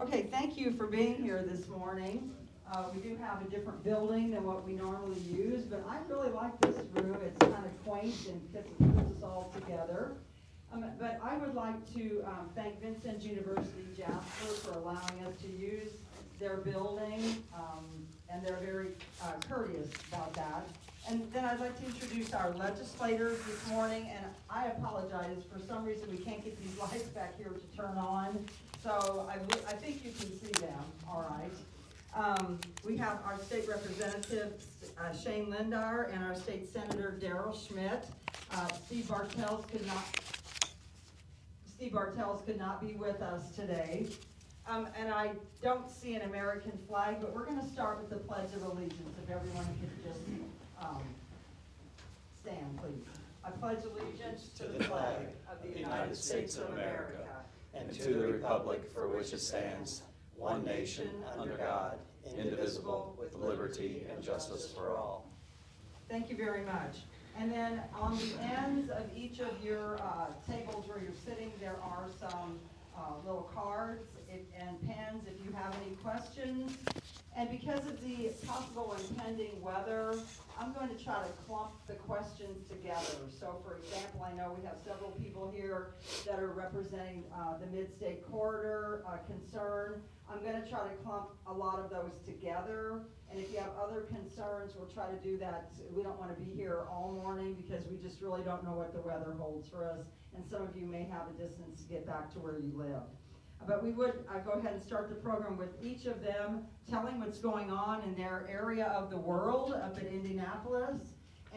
Okay, thank you for being here this morning. We do have a different building than what we normally use, but I really like this room. It's kind of quaint and puts us all together. But I would like to thank Vincent University Jasper for allowing us to use their building, and they're very courteous about that. And then I'd like to introduce our legislators this morning, and I apologize, for some reason we can't get these lights back here to turn on, so I think you can see them, all right. We have our State Representative Shane Lindauer and our State Senator Daryl Schmitt. Steve Bartels could not be with us today. And I don't see an American flag, but we're going to start with the Pledge of Allegiance. If everyone could just stand, please. I pledge allegiance to the flag of the United States of America and to the republic for which it stands, one nation, under God, indivisible, with liberty and justice for all. Thank you very much. And then on the ends of each of your tables where you're sitting, there are some little cards and pens if you have any questions. And because of the possible impending weather, I'm going to try to clump the questions together. So for example, I know we have several people here that are representing the Mid-State Corridor concern. I'm going to try to clump a lot of those together. And if you have other concerns, we'll try to do that. We don't want to be here all morning because we just really don't know what the weather holds for us. And some of you may have a distance to get back to where you live. But we would go ahead and start the program with each of them telling what's going on in their area of the world up at Indianapolis.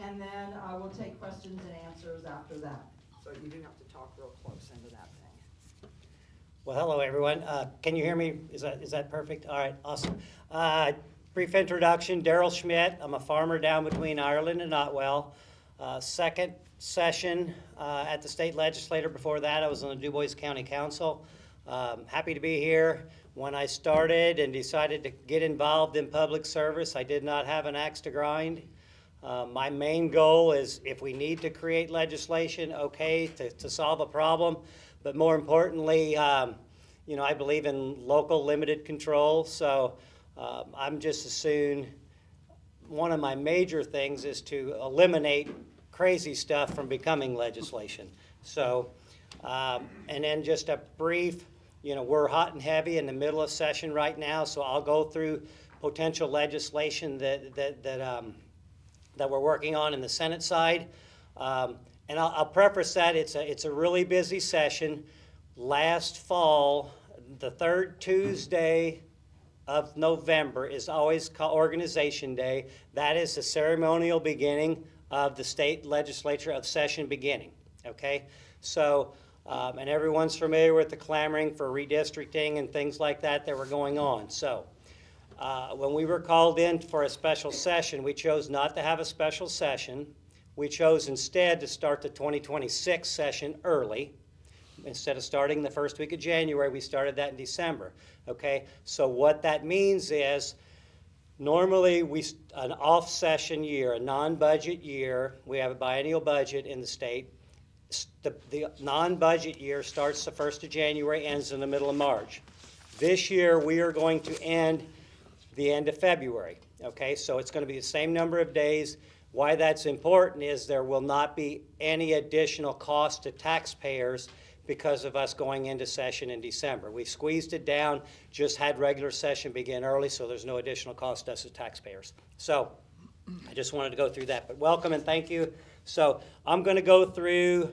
And then we'll take questions and answers after that. So you do have to talk real close into that thing. Well, hello, everyone. Can you hear me? Is that perfect? All right, awesome. Brief introduction, Daryl Schmitt. I'm a farmer down between Ireland and Otwell. Second session at the state legislature. Before that, I was on the Du Bois County Council. Happy to be here. When I started and decided to get involved in public service, I did not have an axe to grind. My main goal is if we need to create legislation, okay, to solve a problem. But more importantly, I believe in local limited control. So I'm just as soon, one of my major things is to eliminate crazy stuff from becoming legislation. So, and then just a brief, we're hot and heavy in the middle of session right now, so I'll go through potential legislation that we're working on in the Senate side. And I'll preface that it's a really busy session. Last fall, the third Tuesday of November is always called Organization Day. That is the ceremonial beginning of the state legislature of session beginning, okay? So, and everyone's familiar with the clamoring for redistricting and things like that were going on. So, when we were called in for a special session, we chose not to have a special session. We chose instead to start the 2026 session early. Instead of starting the first week of January, we started that in December, okay? So what that means is normally an off-session year, a non-budget year, we have a biennial budget in the state. The non-budget year starts the 1st of January, ends in the middle of March. This year, we are going to end the end of February, okay? So it's going to be the same number of days. Why that's important is there will not be any additional cost to taxpayers because of us going into session in December. We squeezed it down, just had regular session begin early, so there's no additional cost to us as taxpayers. So I just wanted to go through that, but welcome and thank you. So I'm going to go through,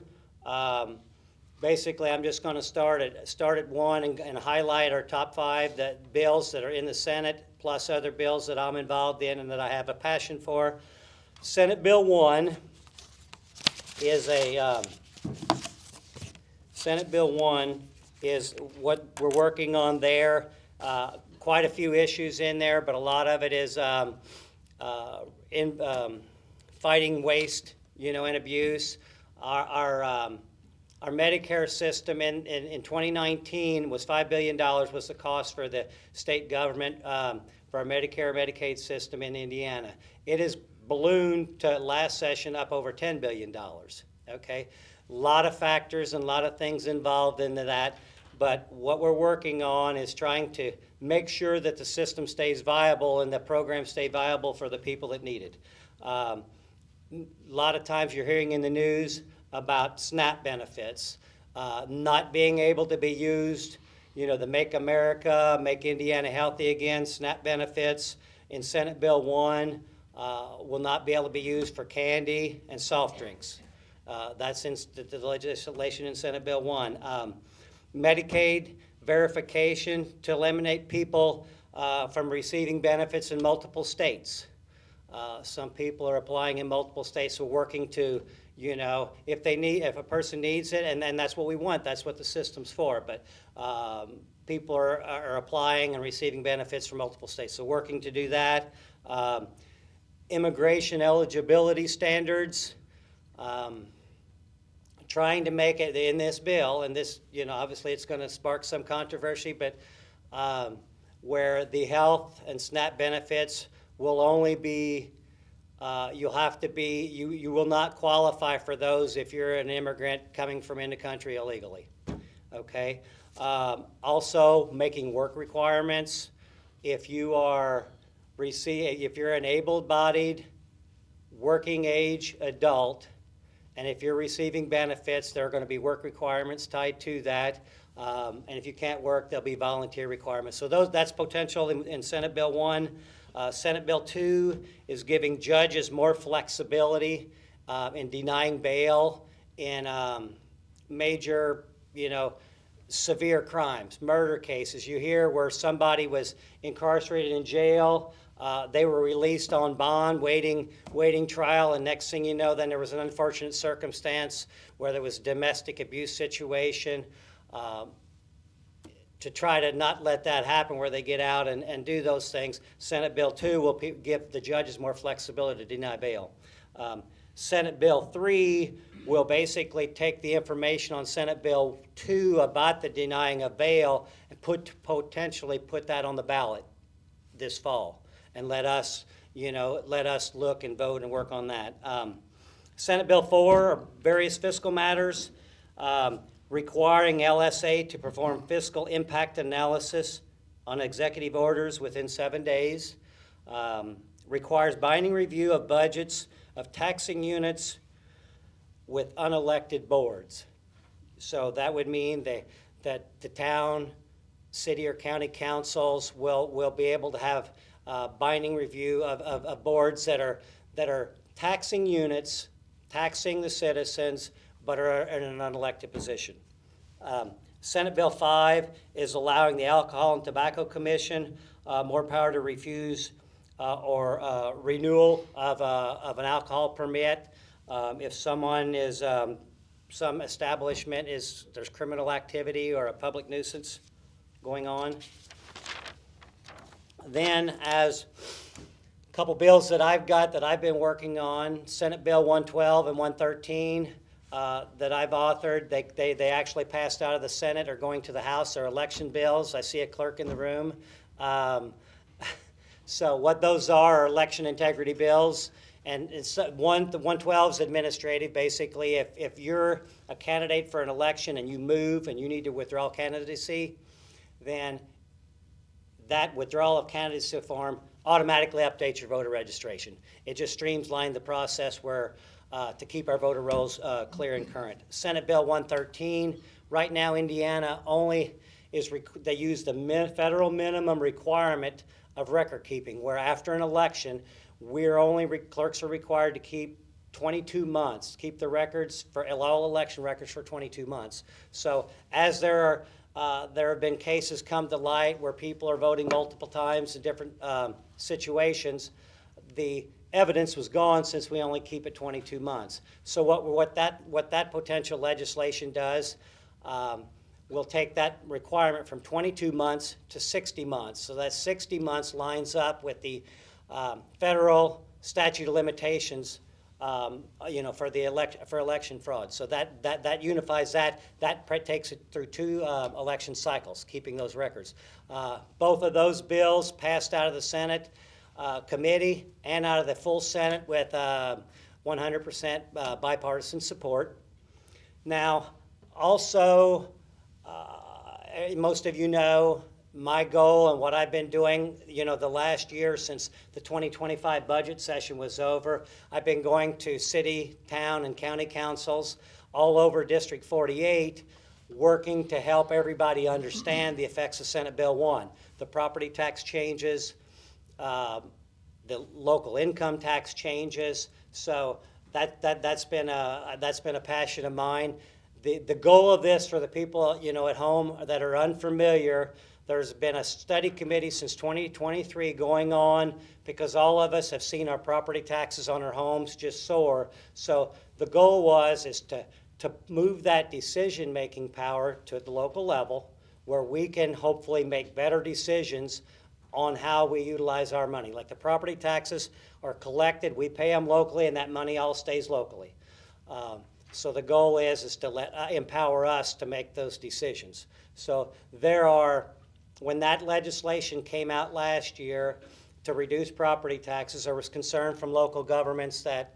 basically I'm just going to start at one and highlight our top 5 bills that are in the Senate, plus other bills that I'm involved in and that I have a passion for. Senate Bill 1 is Senate Bill 1 is what we're working on there. Quite a few issues in there, but a lot of it is fighting waste, and abuse. Our Medicare system in 2019 was $5 billion was the cost for the state government for our Medicare Medicaid system in Indiana. It has ballooned to last session up over $10 billion, okay? A lot of factors and a lot of things involved into that, But what we're working on is trying to make sure that the system stays viable and the programs stay viable for the people that need it. A lot of times you're hearing in the news about SNAP benefits not being able to be used. You know, the Make America, Make Indiana Healthy Again, SNAP benefits in Senate Bill 1 will not be able to be used for candy and soft drinks. That's in the legislation in Senate Bill 1. Medicaid verification to eliminate people from receiving benefits in multiple states. Some people are applying in multiple states, so working to, you know, if a person needs it, and then that's what we want, that's what the system's for. But people are applying and receiving benefits from multiple states, so working to do that. Immigration eligibility standards. Trying to make it in this bill, and this, you know, obviously it's going to spark some controversy, but where the health and SNAP benefits will only be, you will not qualify for those if you're an immigrant coming from in the country illegally, okay? Also, making work requirements. If you're an able-bodied, working age adult, and if you're receiving benefits, there are going to be work requirements tied to that. And if you can't work, there'll be volunteer requirements. So that's potential in Senate Bill 1. Senate Bill 2 is giving judges more flexibility in denying bail in major, you know, severe crimes, murder cases. You hear where somebody was incarcerated in jail, they were released on bond, waiting trial, and next thing you know, then there was an unfortunate circumstance where there was a domestic abuse situation. To try to not let that happen where they get out and do those things, Senate Bill 2 will give the judges more flexibility to deny bail. Senate Bill 3 will basically take the information on Senate Bill 2 about the denying of bail and potentially put that on the ballot this fall. And let us look and vote and work on that. Senate Bill 4 are various fiscal matters, requiring LSA to perform fiscal impact analysis on executive orders within 7 days, requires binding review of budgets of taxing units with unelected boards. So that would mean that the town, city, or county councils will be able to have binding review of boards that are taxing units, taxing the citizens, but are in an unelected position. Senate Bill 5 is allowing the Alcohol and Tobacco Commission more power to refuse or renewal of an alcohol permit if someone is, some establishment there's criminal activity or a public nuisance going on. Then, as a couple bills that I've got that I've been working on, Senate Bill 112 and 113 that I've authored, they actually passed out of the Senate or going to the House. They're election bills. I see a clerk in the room. So what those are election integrity bills. And the 112 is administrative. Basically, if you're a candidate for an election and you move and you need to withdraw candidacy, then that withdrawal of candidacy form automatically updates your voter registration. It just streamlines the process where to keep our voter rolls clear and current. Senate Bill 113, right now Indiana only they use the federal minimum requirement of record keeping, where after an election, clerks are required to keep 22 months, keep the records for all election records for 22 months. So as there have been cases come to light where people are voting multiple times in different situations, the evidence was gone since we only keep it 22 months. So what that potential legislation does, we'll take that requirement from 22 months to 60 months. So that 60 months lines up with the federal statute of limitations, for election fraud. So that unifies that. That takes it through 2 election cycles, keeping those records. Both of those bills passed out of the Senate committee and out of the full Senate with 100% bipartisan support. Now, also, most of you know my goal and what I've been doing, the last year since the 2025 budget session was over. I've been going to city, town, and county councils all over District 48, working to help everybody understand the effects of Senate Bill 1, the property tax changes, the local income tax changes. So that's been a passion of mine. The goal of this for the people at home that are unfamiliar, there's been a study committee since 2023 going on because all of us have seen our property taxes on our homes just soar. So the goal is to move that decision-making power to the local level where we can hopefully make better decisions on how we utilize our money. Like the property taxes are collected, we pay them locally, and that money all stays locally. So the goal is to empower us to make those decisions. So when that legislation came out last year to reduce property taxes, there was concern from local governments that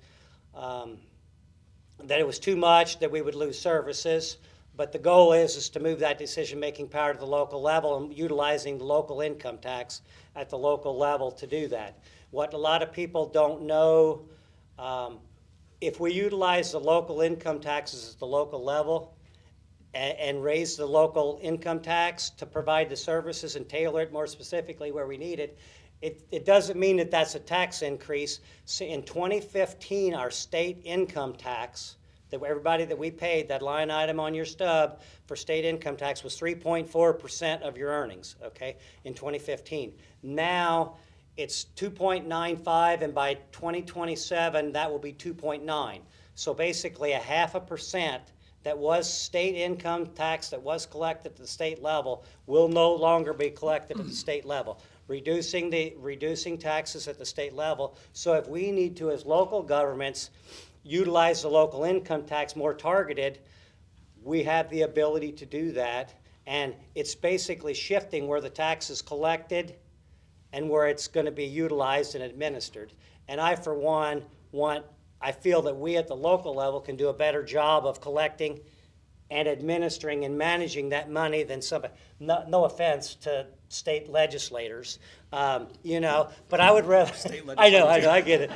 it was too much, that we would lose services. But the goal is to move that decision-making power to the local level and utilizing the local income tax at the local level to do that. What a lot of people don't know, if we utilize the local income taxes at the local level and raise the local income tax to provide the services and tailor it more specifically where we need it, it doesn't mean that that's a tax increase. So in 2015, our state income tax, everybody that we paid, that line item on your stub for state income tax was 3.4% of your earnings, okay, in 2015. Now it's 2.95, and by 2027, that will be 2.9. So basically 0.5% that was state income tax that was collected at the state level will no longer be collected at the state level, reducing taxes at the state level. So if we need to, as local governments, utilize the local income tax more targeted, we have the ability to do that. And it's basically shifting where the tax is collected and where it's going to be utilized and administered. And I, for one, I feel that we at the local level can do a better job of collecting and administering and managing that money than somebody. No offense to state legislators, but I would rather. I know, I get it.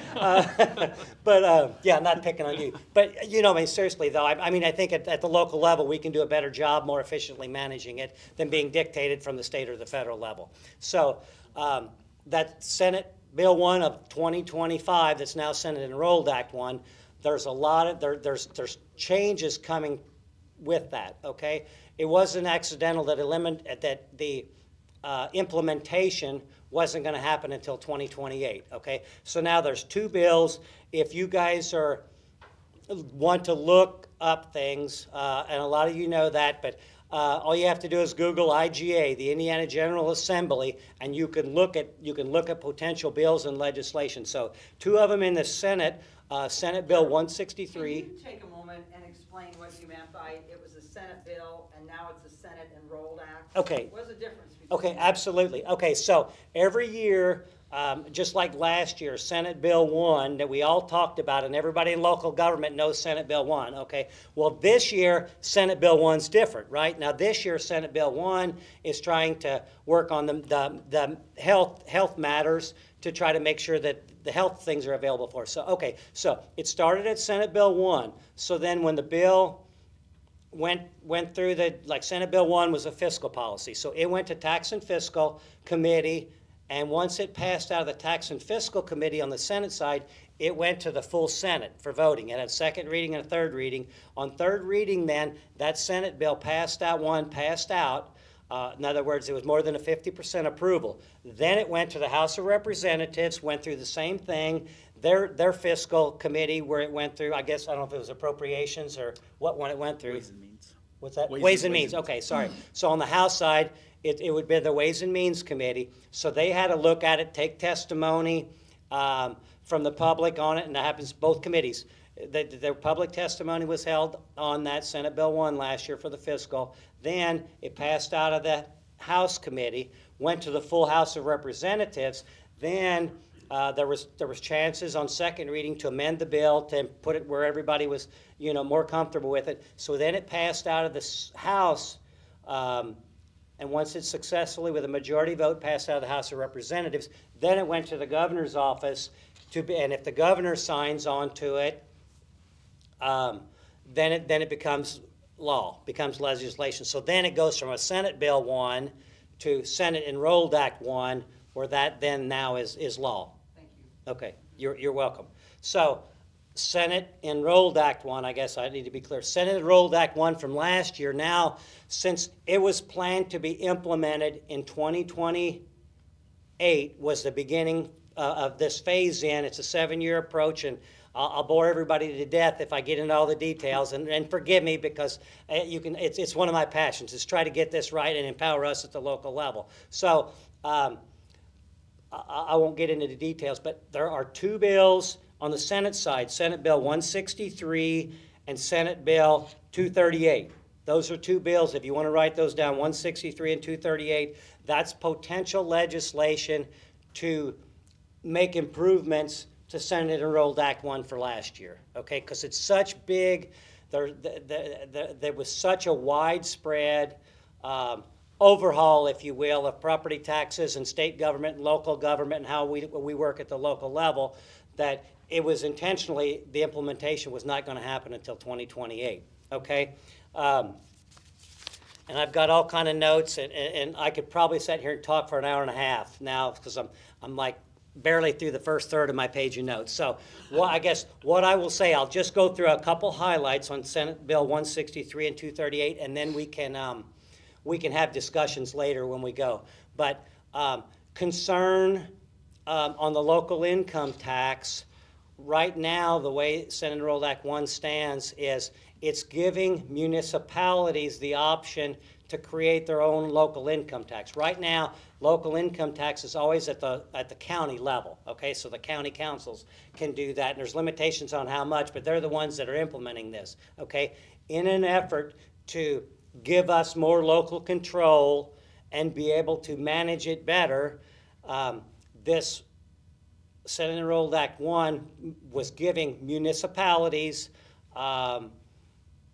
Yeah, I'm not picking on you. But seriously though, I think at the local level we can do a better job, more efficiently managing it than being dictated from the state or the federal level. So that Senate Bill 1 of 2025, that's now Senate Enrolled Act 1, there's a lot of there's changes coming with that. Okay, it wasn't accidental that the implementation wasn't going to happen until 2028. Okay, so now there's two bills. If you guys want to look up things, and a lot of you know that, but all you have to do is Google IGA, the Indiana General Assembly, and you can look at potential bills and legislation. So two of them in the Senate, Senate Bill 163. Can you take a moment and explain what you meant by it was a Senate bill and now it's a Senate Enrolled Act? Okay. What's the difference between Okay, absolutely. Okay, so every year, just like last year, Senate Bill 1 that we all talked about, and everybody in local government knows Senate Bill 1, okay? Well, this year, Senate Bill 1's different, right? Now, this year, Senate Bill 1 is trying to work on the health matters to try to make sure that the health things are available for us. So, okay, so it started at Senate Bill 1. So then when the bill went through Senate Bill 1 was a fiscal policy. So it went to Tax and Fiscal Committee, and once it passed out of the Tax and Fiscal Committee on the Senate side, it went to the full Senate for voting. It had second reading and a third reading. On third reading then, that Senate bill passed out. In other words, it was more than a 50% approval. Then it went to the House of Representatives, went through the same thing. Their fiscal committee, where it went through, I guess, I don't know if it was appropriations or what one it went through. Ways and Means. What's that? Ways and Means. Okay, sorry. So on the House side, it would be the Ways and Means Committee. So they had to look at it, take testimony from the public on it, and that happens both committees. Their public testimony was held on that Senate Bill 1 last year for the fiscal. Then it passed out of the House committee, went to the full House of Representatives. Then there was chances on second reading to amend the bill to put it where everybody was more comfortable with it. So then it passed out of the House and once it's successfully with a majority vote passed out of the House of Representatives, then it went to the governor's office and if the governor signs on to it, then it becomes law, becomes legislation. So then it goes from a Senate Bill 1 to Senate Enrolled Act 1, where that then now is law. Thank you. Okay, you're welcome. So Senate Enrolled Act 1, I guess I need to be clear. Senate Enrolled Act 1 from last year, now since it was planned to be implemented in 2028 was the beginning of this phase in. It's a 7-year approach, and I'll bore everybody to death if I get into all the details, and forgive me because it's one of my passions is try to get this right and empower us at the local level. So I won't get into the details, but there are 2 bills on the Senate side, Senate Bill 163 and Senate Bill 238. Those are 2 bills. If you want to write those down, 163 and 238, that's potential legislation to make improvements to Senate Enrolled Act 1 for last year, okay? Because it's such big, there was such a widespread overhaul, if you will, of property taxes and state government and local government and how we work at the local level, that it was intentionally, the implementation was not going to happen until 2028, okay? And I've got all kind of notes, and I could probably sit here and talk for an hour and a half now because I'm like barely through the first third of my page of notes. So I guess what I will say, I'll just go through a couple highlights on Senate Bill 163 and 238, and then we can have discussions later when we go. But concern on the local income tax, right now the way Senate Enrolled Act 1 stands is it's giving municipalities the option to create their own local income tax. Right now, local income tax is always at the county level, okay? So the county councils can do that, and there's limitations on how much, but they're the ones that are implementing this, okay? In an effort to give us more local control and be able to manage it better, this Senate Enrolled Act 1 was giving municipalities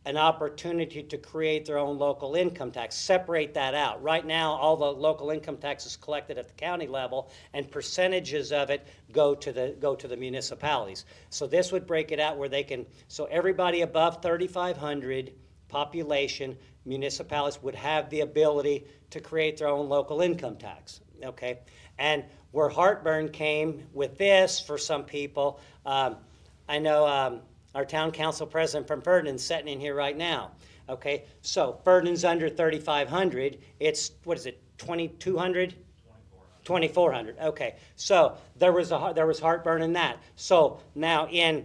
an opportunity to create their own local income tax, separate that out. Right now, all the local income tax is collected at the county level, and percentages of it go to the municipalities. So this would break it out where they can, so everybody above 3,500 population, municipalities would have the ability to create their own local income tax, okay? And where heartburn came with this for some people, I know our town council president from Ferdinand's sitting in here right now. Okay, so Ferdinand's under 3,500. It's, what is it, 2,200? 2,400. Okay, so there was heartburn in that. So now I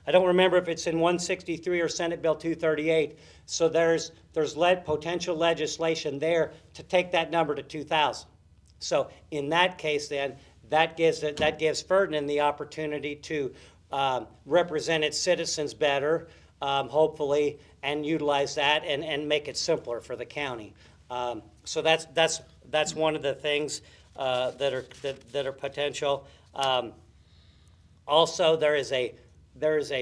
don't remember if it's in 163 or Senate Bill 238. So there's potential legislation there to take that number to 2,000. So in that case, then that gives Ferdinand the opportunity to represent its citizens better, hopefully, and utilize that and make it simpler for the county. So that's one of the things that are potential. Also, there is a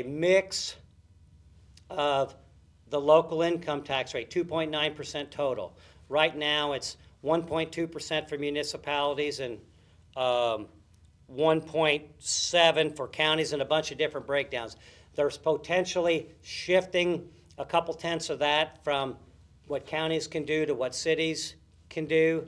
mix of the local income tax rate, 2.9% total. Right now, it's 1.2% for municipalities and 1.7 for counties and a bunch of different breakdowns. There's potentially shifting a couple tenths of that from what counties can do to what cities can do.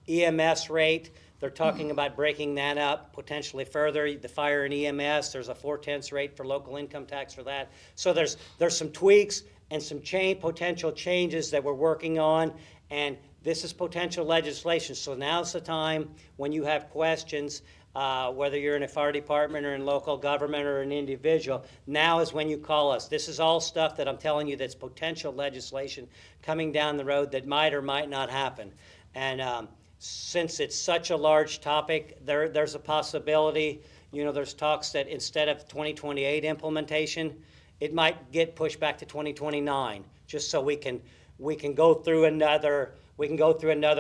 EMS rate, they're talking about breaking that up potentially further. The fire and EMS, there's a 4/10 rate for local income tax for that. So there's some tweaks and some potential changes that we're working on, and this is potential legislation. So now's the time when you have questions, whether you're in a fire department or in local government or an individual, now is when you call us. This is all stuff that I'm telling you that's potential legislation coming down the road that might or might not happen. And since it's such a large topic, there's a possibility, there's talks that instead of 2028 implementation, it might get pushed back to 2029, just so we can go through another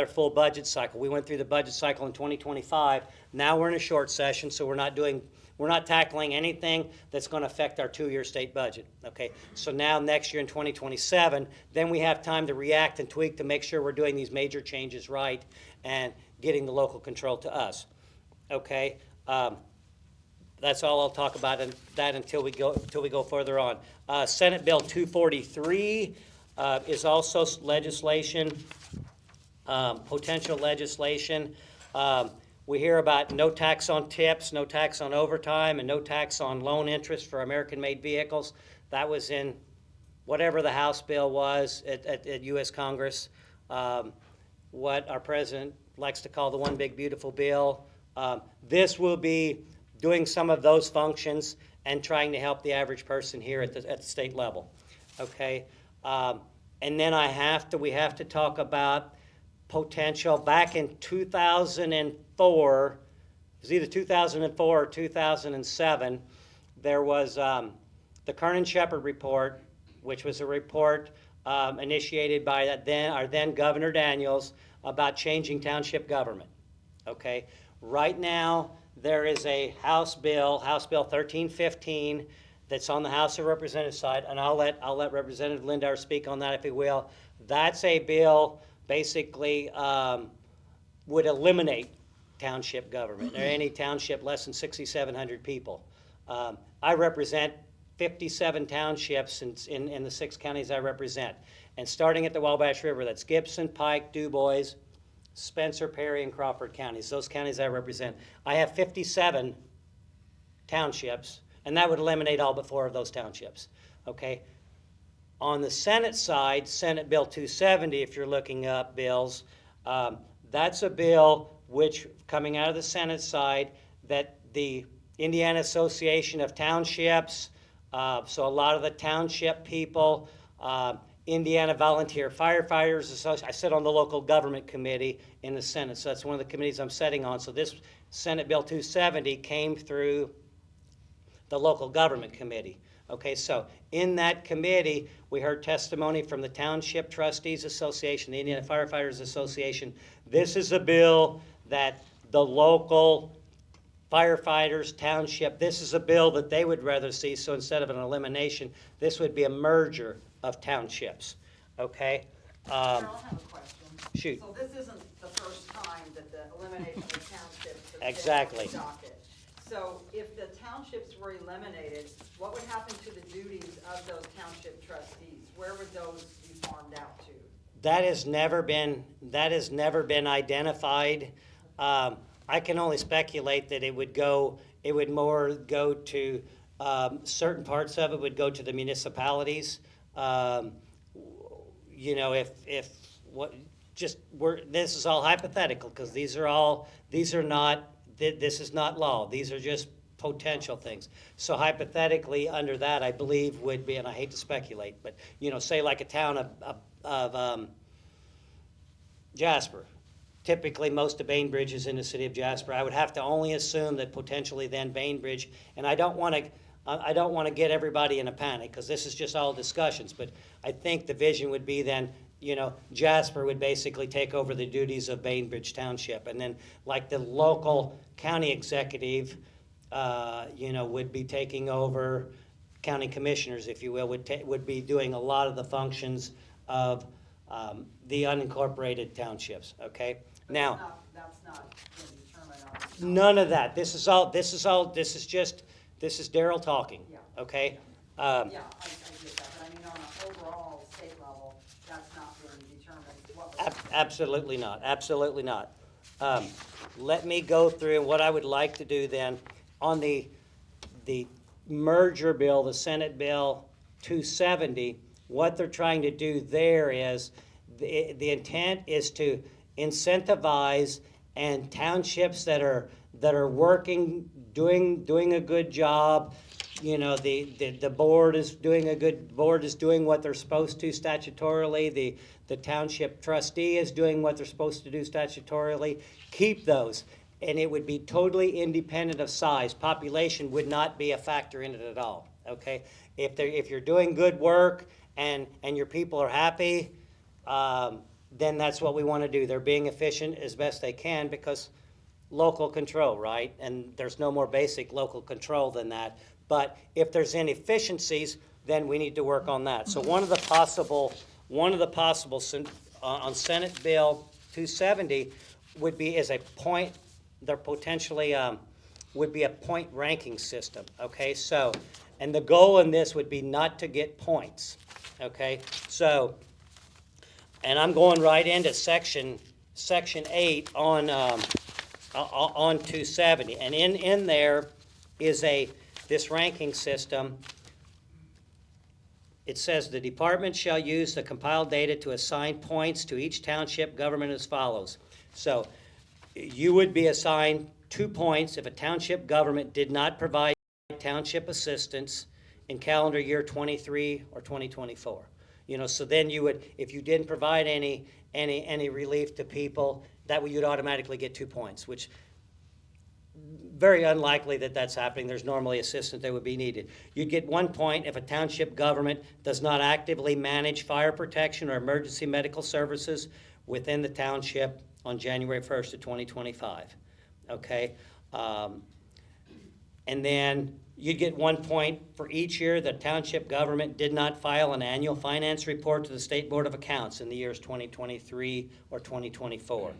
full budget cycle. We went through the budget cycle in 2025. Now we're in a short session, so we're not doing We're not tackling anything that's going to affect our 2-year state budget, okay? So now next year in 2027, then we have time to react and tweak to make sure we're doing these major changes right and getting the local control to us, okay? That's all I'll talk about in that until we go further on. Senate Bill 243 is also legislation, potential legislation. We hear about no tax on tips, no tax on overtime, and no tax on loan interest for American-made vehicles. That was in whatever the House bill was at U.S. Congress, what our president likes to call the one big beautiful bill. This will be doing some of those functions and trying to help the average person here at the state level, okay? And then we have to talk about potential. Back in 2004, it was either 2004 or 2007, there was the Kernan-Shepard report, which was a report initiated by our then Governor Daniels about changing township government, okay? Right now, there is a House Bill 1315, that's on the House of Representatives side, and I'll let Representative Lindauer speak on that if he will. That's a bill basically would eliminate township government, or any township less than 6,700 people. I represent 57 townships in the 6 counties I represent, and starting at the Wabash River, that's Gibson, Pike, DuBois, Spencer, Perry, and Crawford counties, those counties I represent. I have 57 townships, and that would eliminate all but 4 of those townships, okay? On the Senate side, Senate Bill 270, if you're looking up bills, that's a bill which, coming out of the Senate side, that the Indiana Association of Townships, so a lot of the township people, Indiana Volunteer Firefighters Association. I sit on the local government committee in the Senate, so that's one of the committees I'm sitting on. So this Senate Bill 270 came through the local government committee. Okay, so in that committee, we heard testimony from the Township Trustees Association, the Indiana Firefighters Association. This is a bill that the local firefighters, township, this is a bill that they would rather see, so instead of an elimination, this would be a merger of townships, okay? Carol, I have a question. Shoot. So this isn't the first time that the elimination of townships has been Exactly. on the docket. So if the townships were eliminated, what would happen to the duties of those township trustees? Where would those be farmed out to? That has never been identified. I can only speculate that it would more go to, certain parts of it would go to the municipalities. You know, this is all hypothetical, because this is not law. These are just potential things. So hypothetically, under that, I believe would be, and I hate to speculate, but, you know, say like a town of Jasper. Typically, most of Bainbridge is in the city of Jasper. I would have to only assume that potentially then Bainbridge, and I don't want to get everybody in a panic, because this is just all discussions, but I think the vision would be then, you know, Jasper would basically take over the duties of Bainbridge Township, and then like the local county executive, you know, would be taking over, county commissioners, if you will, would be doing a lot of the functions of the unincorporated townships, okay? But Now, that's not been determined on. none of that. This is Daryl talking, Yeah. okay? Yeah, I get that, but I mean, on an overall state level, that's not being determined. What was Absolutely not, absolutely not. Let me go through, and what I would like to do then, on the merger bill, the Senate Bill 270, what they're trying to do there is, the intent is to incentivize, and townships that are working, doing a good job, you know, the board is doing what they're supposed to statutorily, the township trustee is doing what they're supposed to do statutorily, keep those. And it would be totally independent of size. Population would not be a factor in it at all, okay? If you're doing good work and your people are happy, then that's what we want to do. They're being efficient as best they can, because local control, right? And there's no more basic local control than that. But if there's inefficiencies, then we need to work on that. So one of the possible on Senate Bill 270 would be as a point, there potentially would be a point ranking system, okay? So, and the goal in this would be not to get points, okay? So, and I'm going right into section 8 on 270, and in there is this ranking system. It says the department shall use the compiled data to assign points to each township government as follows. So you would be assigned 2 points if a township government did not provide township assistance in calendar year 23 or 2024. So then you would, if you didn't provide any relief to people, that way you'd automatically get 2 points, which very unlikely that that's happening. There's normally assistance that would be needed. You'd get 1 point if a township government does not actively manage fire protection or emergency medical services within the township on January 1st of 2025. Okay? And then you'd get 1 point for each year the township government did not file an annual finance report to the State Board of Accounts in the years 2023 or 2024.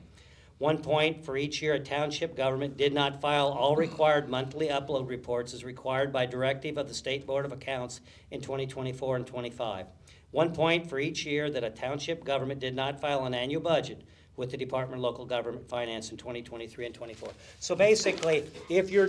1 point for each year a township government did not file all required monthly upload reports as required by directive of the State Board of Accounts in 2024 and 25. 1 point for each year that a township government did not file an annual budget with the Department of Local Government Finance in 2023 and 24. So basically, if you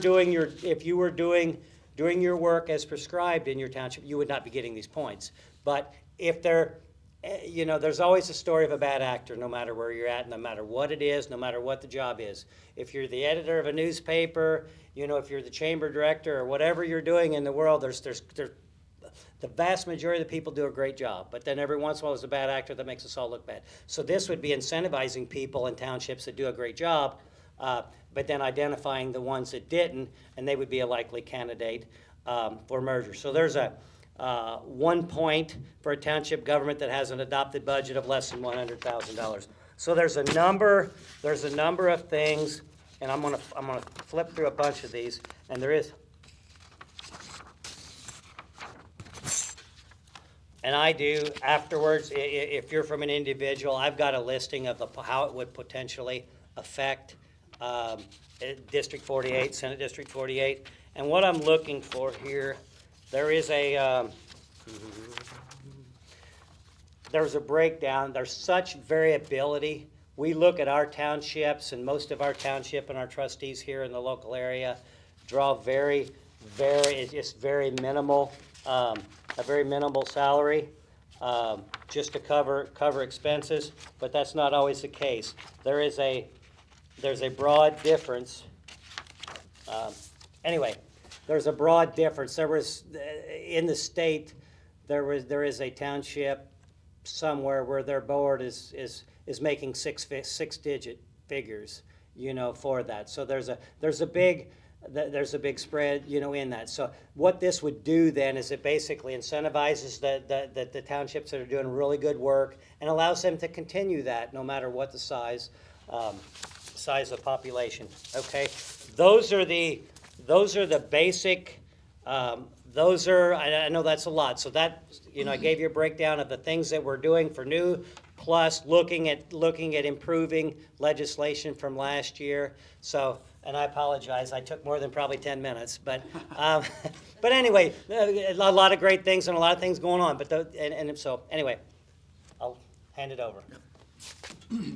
were doing your work as prescribed in your township, you would not be getting these points. But if there's always a story of a bad actor, no matter where you're at, no matter what it is, no matter what the job is. If you're the editor of a newspaper, if you're the chamber director or whatever you're doing in the world, there's the vast majority of the people do a great job, but then every once in a while there's a bad actor that makes us all look bad. So this would be incentivizing people in townships that do a great job, but then identifying the ones that didn't, and they would be a likely candidate for merger. So there's a 1 point for a township government that has an adopted budget of less than $100,000. So there's a number of things, and I'm gonna flip through a bunch of these, and there is. And I do afterwards, if you're from an individual, I've got a listing of how it would potentially affect District 48, Senate District 48. And what I'm looking for here, there's a breakdown. There's such variability. We look at our townships, and most of our township and our trustees here in the local area draw very minimal, a very minimal salary just to cover expenses, but that's not always the case. There's a broad difference. Anyway, there's a broad difference. There was in the state there is a township somewhere where their board is making six-digit figures, for that. So there's a big spread, in that. So what this would do then is it basically incentivizes the townships that are doing really good work and allows them to continue that no matter what the size of population. Okay, those are the basic. I know that's a lot. So that I gave you a breakdown of the things that we're doing for new, plus looking at improving legislation from last year. So. And I apologize, I took more than probably 10 minutes, but anyway, a lot of great things and a lot of things going on. So anyway, I'll hand it over.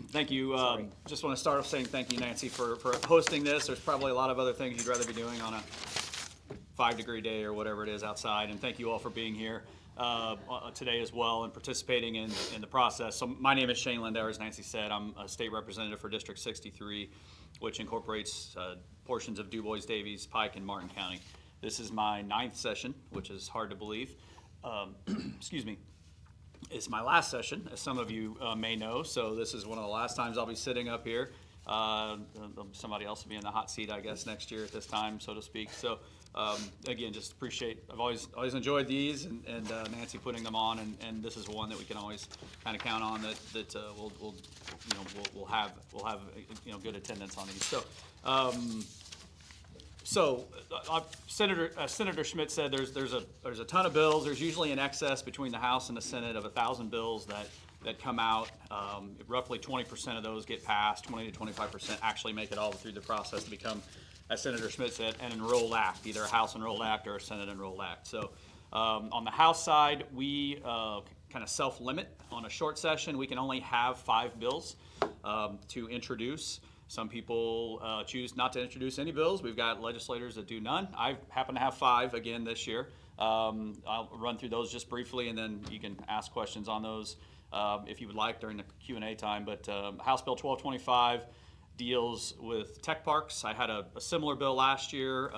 Thank you. Just want to start off saying thank you, Nancy, for hosting this. There's probably a lot of other things you'd rather be doing on a 5-degree day or whatever it is outside. And thank you all for being here today as well and participating in the process. So my name is Shane Lindauer, as Nancy said. I'm a state representative for District 63, which incorporates portions of Du Bois, Davies, Pike, and Martin County. This is my 9th session, which is hard to believe. Excuse me. It's my last session, as some of you may know, so this is one of the last times I'll be sitting up here. Somebody else will be in the hot seat, I guess, next year at this time, so to speak. So again, just appreciate, I've always enjoyed these, and Nancy putting them on, and this is one that we can always kind of count on that we'll have good attendance on these. So, Senator Schmitt said there's a ton of bills. There's usually an excess between the House and the Senate of 1,000 bills that come out. Roughly 20% of those get passed. 20 to 25% actually make it all through the process to become, as Senator Schmitt said, an enrolled act, either a House enrolled act or a Senate enrolled act. So, on the House side, we kind of self-limit on a short session. We can only have 5 bills to introduce. Some people choose not to introduce any bills. We've got legislators that do none. I happen to have 5 again this year. I'll run through those just briefly, and then you can ask questions on those if you would like during the Q&A time. But House Bill 1225 deals with tech parks. I had a similar bill last year.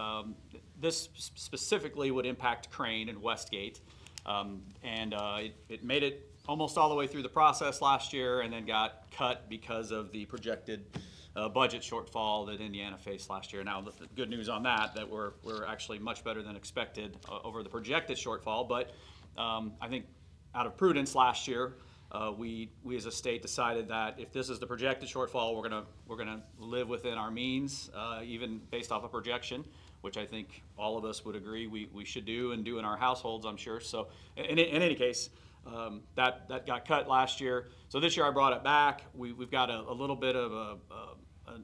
This specifically would impact Crane and Westgate. It made it almost all the way through the process last year and then got cut because of the projected budget shortfall that Indiana faced last year. Now, the good news on that we're actually much better than expected over the projected shortfall. But I think out of prudence last year, we as a state decided that if this is the projected shortfall, we're gonna live within our means, even based off a projection, which I think all of us would agree we should do and do in our households, I'm sure. So in any case, that got cut last year. So this year I brought it back. We've got a little bit of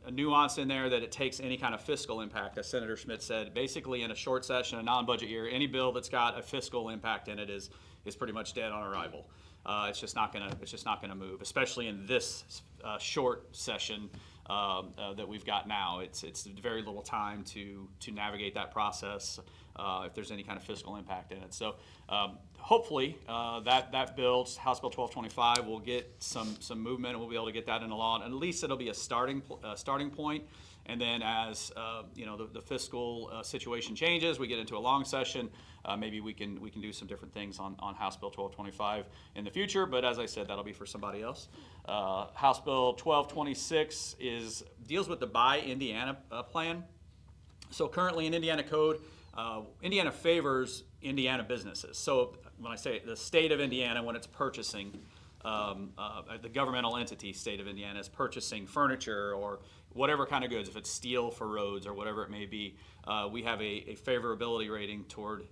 a nuance in there that it takes any kind of fiscal impact, as Senator Schmitt said. Basically, in a short session, a non-budget year, any bill that's got a fiscal impact in it is pretty much dead on arrival. It's just not gonna move, especially in this short session that we've got now. It's very little time to navigate that process if there's any kind of fiscal impact in it. So hopefully that bill, House Bill 1225, will get some movement, and we'll be able to get that into law. And at least it'll be a starting point. And then as the fiscal situation changes, we get into a long session. Maybe we can do some different things on House Bill 1225 in the future. But as I said, that'll be for somebody else. House Bill 1226 deals with the Buy Indiana plan. So currently in Indiana code, Indiana favors Indiana businesses. So when I say the state of Indiana, when it's purchasing, the governmental entity, state of Indiana, is purchasing furniture or whatever kind of goods, if it's steel for roads or whatever it may be, we have a favorability rating toward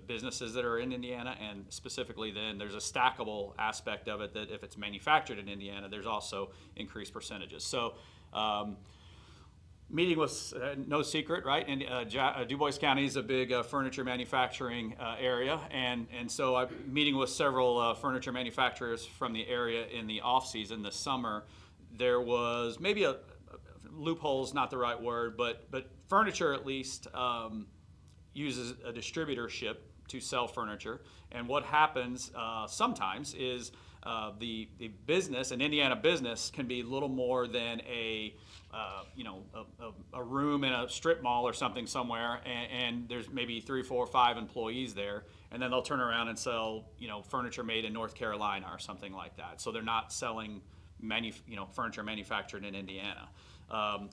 businesses that are in Indiana, and specifically then there's a stackable aspect of it that if it's manufactured in Indiana, there's also increased percentages. So meeting with, no secret, right? And Du Bois County is a big furniture manufacturing area, and so I'm meeting with several furniture manufacturers from the area in the off season this summer. There was maybe loophole's not the right word, but furniture at least uses a distributorship to sell furniture. And what happens sometimes is the business, an Indiana business, can be little more than a room in a strip mall or something somewhere, and there's maybe 3, 4, 5 employees there, and then they'll turn around and sell furniture made in North Carolina or something like that. So they're not selling furniture manufactured in Indiana.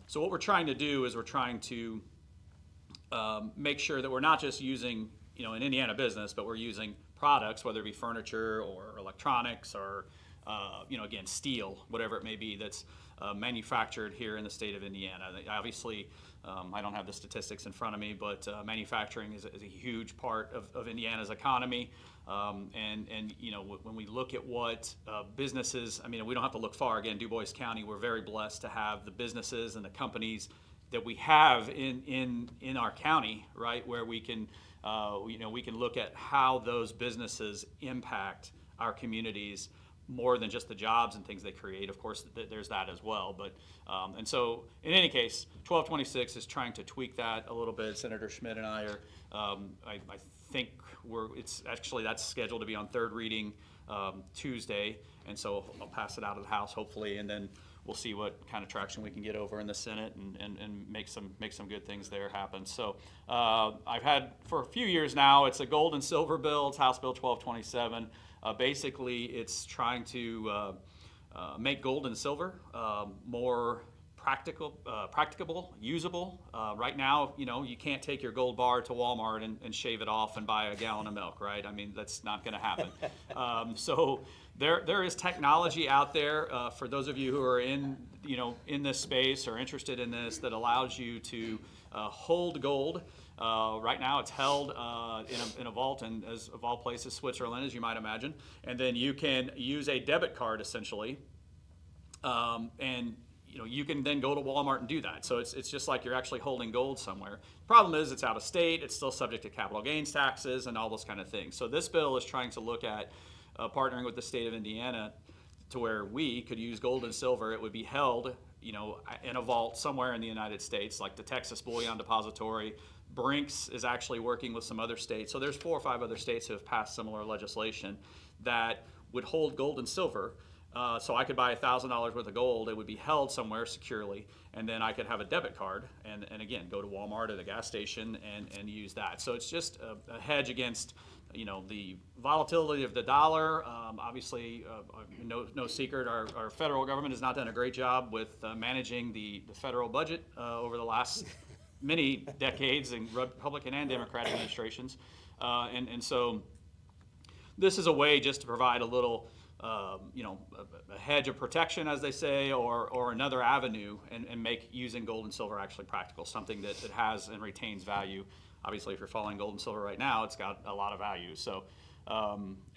So what we're trying to do is we're trying to make sure that we're not just using an Indiana business, but we're using products, whether it be furniture or electronics or again, steel, whatever it may be, that's manufactured here in the state of Indiana. Obviously, I don't have the statistics in front of me, but manufacturing is a huge part of Indiana's economy. And when we look at what businesses, we don't have to look far. Again, Du Bois County, we're very blessed to have the businesses and the companies that we have in our county, right, where we can we can look at how those businesses impact our communities more than just the jobs and things they create. Of course, there's that as well. But and so in any case, 1226 is trying to tweak that a little bit. Senator Schmitt and I are, I think that's scheduled to be on third reading Tuesday, and so I'll pass it out of the House hopefully, and then we'll see what kind of traction we can get over in the Senate and make some good things there happen. So I've had for a few years now, it's a gold and silver bill. It's House Bill 1227. Basically, it's trying to make gold and silver more practicable, usable. Right now, you can't take your gold bar to Walmart and shave it off and buy a gallon of milk, right? I mean, that's not going to happen. So there is technology out there for those of you who are in this space or interested in this that allows you to hold gold. Right now, it's held in a vault, and as of all places, Switzerland, as you might imagine. And then you can use a debit card essentially, and you can then go to Walmart and do that. So it's just like you're actually holding gold somewhere. The problem is it's out of state. It's still subject to capital gains taxes and all those kind of things. So this bill is trying to look at partnering with the state of Indiana to where we could use gold and silver. It would be held, in a vault somewhere in the United States, like the Texas Bullion Depository. Brinks is actually working with some other states. So there's 4 or 5 other states who have passed similar legislation that would hold gold and silver. So I could buy $1,000 worth of gold. It would be held somewhere securely, and then I could have a debit card and again, go to Walmart or the gas station and use that. So it's just a hedge against, the volatility of the dollar. Obviously, no secret, our federal government has not done a great job with managing the federal budget over the last many decades in Republican and Democratic administrations. And so this is a way just to provide a little, a hedge of protection, as they say, or another avenue, and make using gold and silver actually practical, something that has and retains value. Obviously, if you're following gold and silver right now, it's got a lot of value. So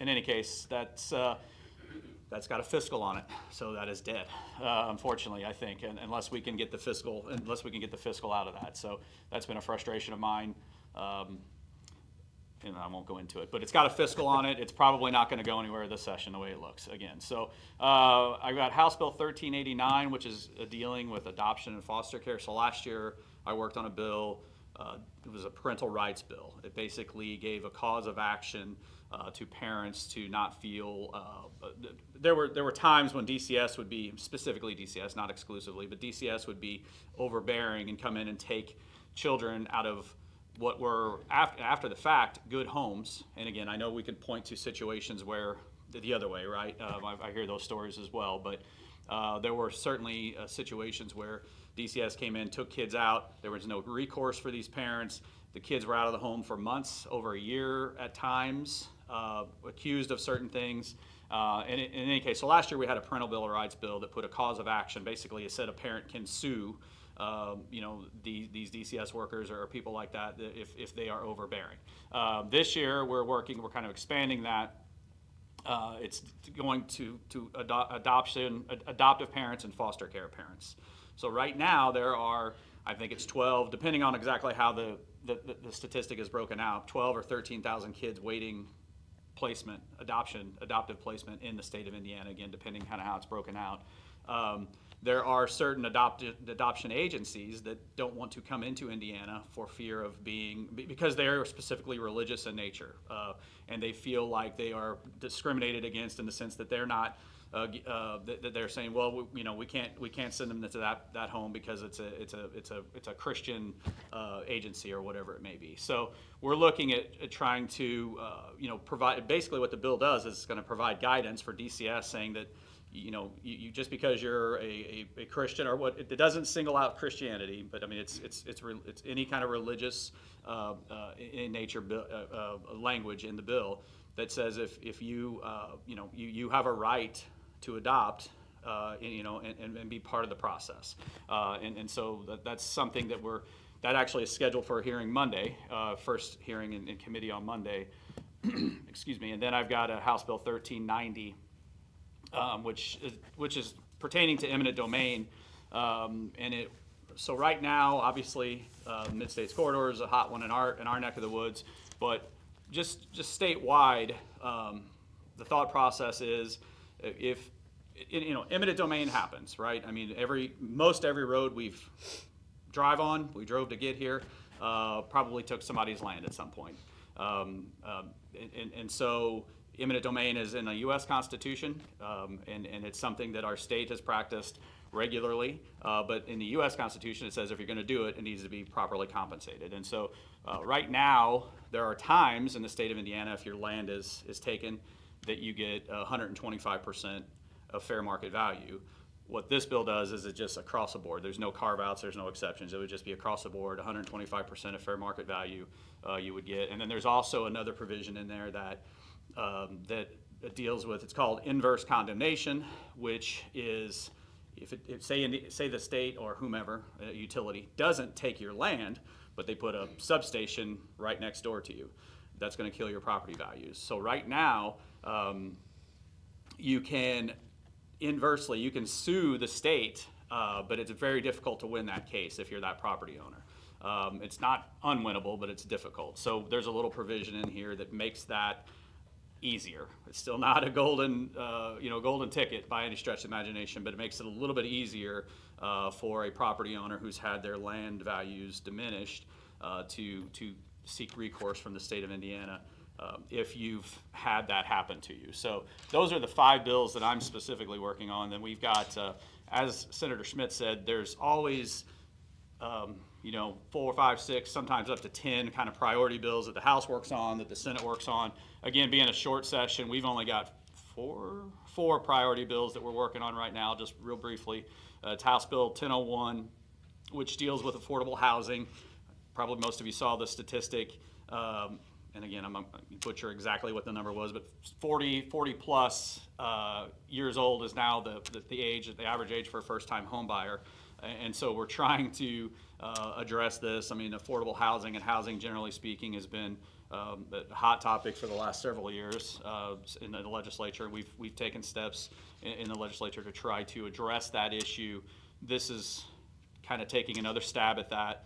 in any case, that's got a fiscal on it, so that is dead, unfortunately, I think, and unless we can get the fiscal out of that. So that's been a frustration of mine. And I won't go into it, but it's got a fiscal on it. It's probably not going to go anywhere this session the way it looks again. So I got House Bill 1389, which is dealing with adoption and foster care. So last year I worked on a bill. It was a parental rights bill. It basically gave a cause of action to parents to not feel. There were times when DCS would be, specifically DCS, not exclusively, but DCS would be overbearing and come in and take children out of what were, after the fact, good homes. And again, I know we could point to situations where the other way, right? I hear those stories as well, but there were certainly situations where DCS came in, took kids out. There was no recourse for these parents. The kids were out of the home for months, over a year at times, accused of certain things. In any case, so last year we had a parental bill of rights bill that put a cause of action. Basically, it said a parent can sue these DCS workers or people like that if they are overbearing. This year we're kind of expanding that. It's going to adoptive parents and foster care parents. So right now there are, I think it's 12, depending on exactly how the statistic is broken out, 12 or 13,000 kids waiting adoptive placement in the state of Indiana, again, depending kind of how it's broken out. There are certain adoption agencies that don't want to come into Indiana for fear of because they are specifically religious in nature, and they feel like they are discriminated against in the sense that they're not, that they're saying, well, we can't send them to that home because it's a Christian agency or whatever it may be. So we're looking at trying to provide, basically what the bill does is it's going to provide guidance for DCS saying that you just because you're a Christian or what, it doesn't single out Christianity, but I mean it's any kind of religious in nature language in the bill that says if you you have a right to adopt and be part of the process, and so that's something that actually is scheduled for a hearing Monday, first hearing in committee on Monday. Excuse me, and then I've got a House Bill 1390. Which is pertaining to eminent domain, so right now, obviously, Mid-States Corridor is a hot one in our neck of the woods, but just statewide, the thought process is if eminent domain happens, right? I mean, most every road we drove to get here, probably took somebody's land at some point, and so. Eminent domain is in the U.S. Constitution, and it's something that our state has practiced regularly. But in the U.S. Constitution, it says if you're going to do it, it needs to be properly compensated. And so right now, there are times in the state of Indiana, if your land is taken, that you get 125% of fair market value. What this bill does is it just across the board. There's no carve-outs, there's no exceptions. It would just be across the board, 125% of fair market value you would get. And then there's also another provision in there that deals with, it's called inverse condemnation, which is if say the state or whomever, utility, doesn't take your land, but they put a substation right next door to you, that's going to kill your property values. So right now, you can inversely, you can sue the state, but it's very difficult to win that case if you're that property owner. It's not unwinnable, but it's difficult. So there's a little provision in here that makes that easier. It's still not a golden ticket by any stretch of imagination, but it makes it a little bit easier for a property owner who's had their land values diminished to seek recourse from the state of Indiana if you've had that happen to you. So those are the 5 bills that I'm specifically working on. Then we've got, as Senator Schmitt said, there's always 4, 5, 6, sometimes up to 10 kind of priority bills that the House works on, that the Senate works on. Again, being a short session, we've only got four priority bills that we're working on right now, just real briefly. It's House Bill 1001, which deals with affordable housing. Probably most of you saw the statistic. And again, I'm going to butcher exactly what the number was, but 40 plus years old is now the average age for a first-time home buyer. And so we're trying to address this. I mean, affordable housing and housing, generally speaking, has been a hot topic for the last several years in the legislature. We've taken steps in the legislature to try to address that issue. This is kind of taking another stab at that.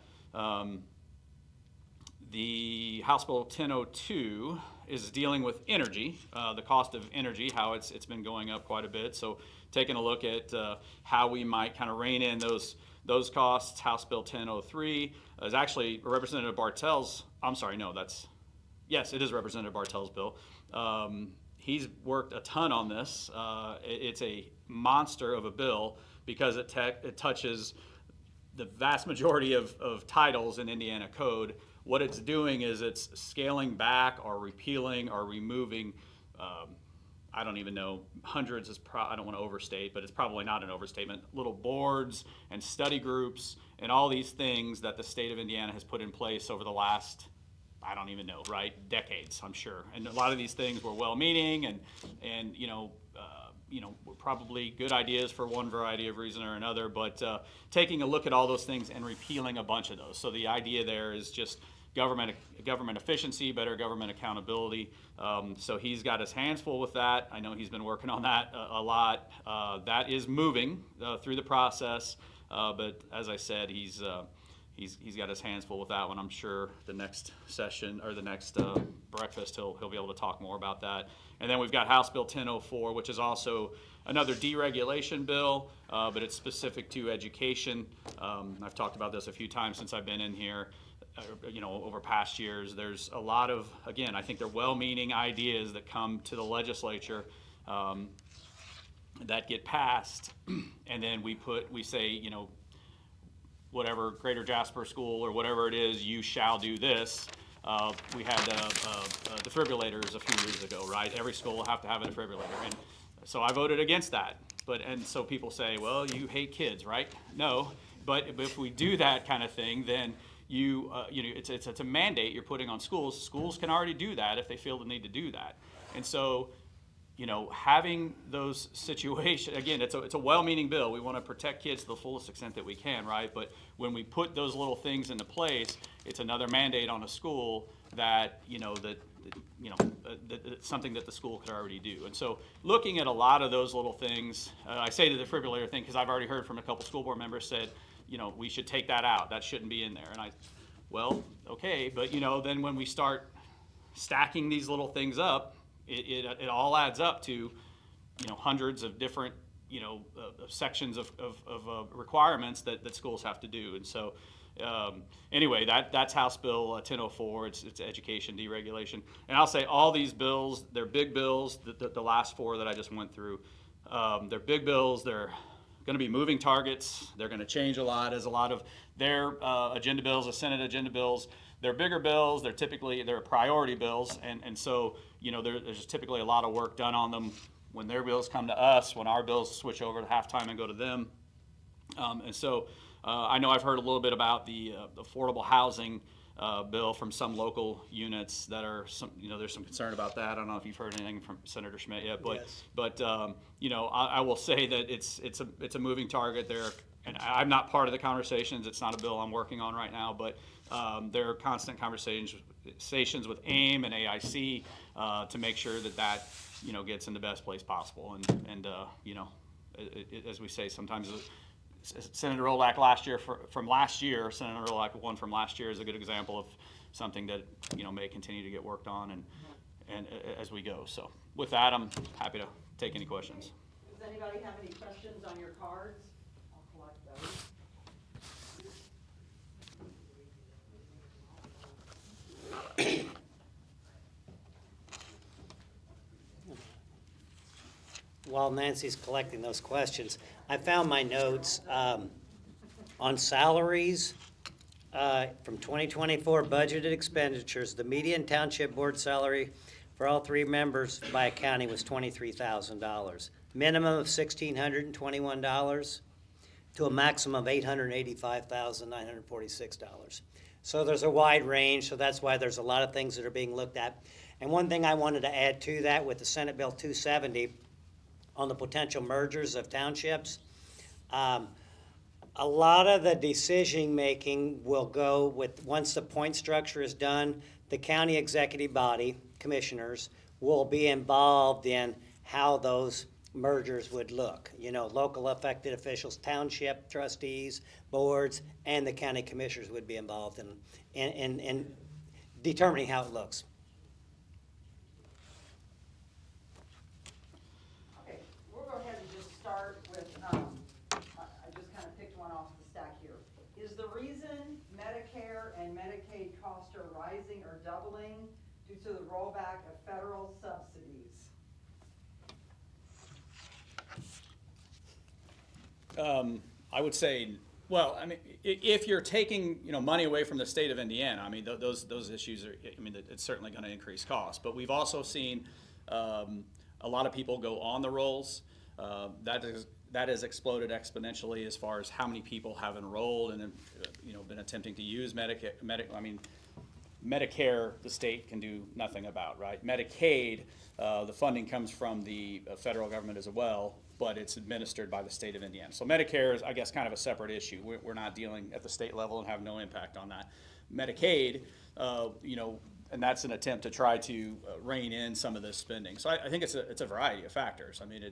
The House Bill 1002 is dealing with energy, the cost of energy, how it's been going up quite a bit. So taking a look at how we might kind of rein in those costs. House Bill 1003 is actually Representative Bartel's, yes, it is Representative Bartel's bill. He's worked a ton on this. It's a monster of a bill because it touches the vast majority of titles in Indiana code. What it's doing is it's scaling back or repealing or removing, I don't even know, hundreds is I don't want to overstate, but it's probably not an overstatement, little boards and study groups and all these things that the state of Indiana has put in place over the last, I don't even know, right, decades, I'm sure. And a lot of these things were well-meaning and were probably good ideas for one variety of reason or another, but taking a look at all those things and repealing a bunch of those. So the idea there is just government efficiency, better government accountability. So he's got his hands full with that. I know he's been working on that a lot. That is moving through the process, but as I said, he's got his hands full with that one. I'm sure the next session or the next breakfast he'll be able to talk more about that. And then we've got House Bill 1004, which is also another deregulation bill, but it's specific to education. I've talked about this a few times since I've been in here. Over past years, there's a lot of, again, I think they're well-meaning ideas that come to the legislature that get passed, and then we say, whatever Greater Jasper School or whatever it is, you shall do this. We had defibrillators a few years ago, right? Every school will have to have a defibrillator, and so I voted against that. And so people say, well, you hate kids, right? No, but if we do that kind of thing, then it's a mandate you're putting on schools. Schools can already do that if they feel the need to do that. And so, having those situations, again, it's a well-meaning bill. We want to protect kids to the fullest extent that we can, right? But when we put those little things into place, it's another mandate on a school that, it's something that the school could already do. And so looking at a lot of those little things, I say the defibrillator thing because I've already heard from a couple school board members said, we should take that out. That shouldn't be in there. And well, okay, but then when we start stacking these little things up, it all adds up to, hundreds of different, sections of requirements that schools have to do. And so, anyway, that's House Bill 1004. It's education deregulation. And I'll say all these bills, they're big bills. The last 4 that I just went through, they're big bills. They're going to be moving targets. They're going to change a lot, as a lot of their agenda bills, the Senate agenda bills. They're bigger bills. They're priority bills, and so there's typically a lot of work done on them when their bills come to us, when our bills switch over to halftime and go to them. And so I know I've heard a little bit about the affordable housing bill from some local units that are there's some concern about that. I don't know if you've heard anything from Senator Schmitt yet, but Yes. I will say that it's a moving target there, and I'm not part of the conversations. It's not a bill I'm working on right now, but there are constant conversations with AIM and AIC to make sure that gets in the best place possible. And as we say, sometimes Senator Rolak Senator Rolak one from last year is a good example of something that may continue to get worked on and as we go. So with that, I'm happy to take any questions. Does anybody have any questions on your cards? I'll collect those. While Nancy's collecting those questions, I found my notes on salaries from 2024 budgeted expenditures. The median township board salary for all three members by county was $23,000. Minimum of $1,621 to a maximum of $885,946. So there's a wide range, so that's why there's a lot of things that are being looked at. And one thing I wanted to add to that with the Senate Bill 270, on the potential mergers of townships. A lot of the decision-making will go with, once the point structure is done, the county executive body, commissioners, will be involved in how those mergers would look. Local elected officials, township trustees, boards, and the county commissioners would be involved in determining how it looks. Start with, I just kind of picked one off the stack here. Is the reason Medicare and Medicaid costs are rising or doubling due to the rollback of federal subsidies? I would say, well, I mean, if you're taking money away from the state of Indiana, I mean, those issues are, I mean, it's certainly going to increase costs. But we've also seen a lot of people go on the rolls. That has exploded exponentially as far as how many people have enrolled and been attempting to use Medicare, the state can do nothing about, right? Medicaid, the funding comes from the federal government as well, but it's administered by the state of Indiana. So Medicare is, I guess, kind of a separate issue. We're not dealing at the state level and have no impact on that. Medicaid, and that's an attempt to try to rein in some of this spending. So I think it's a variety of factors. I mean,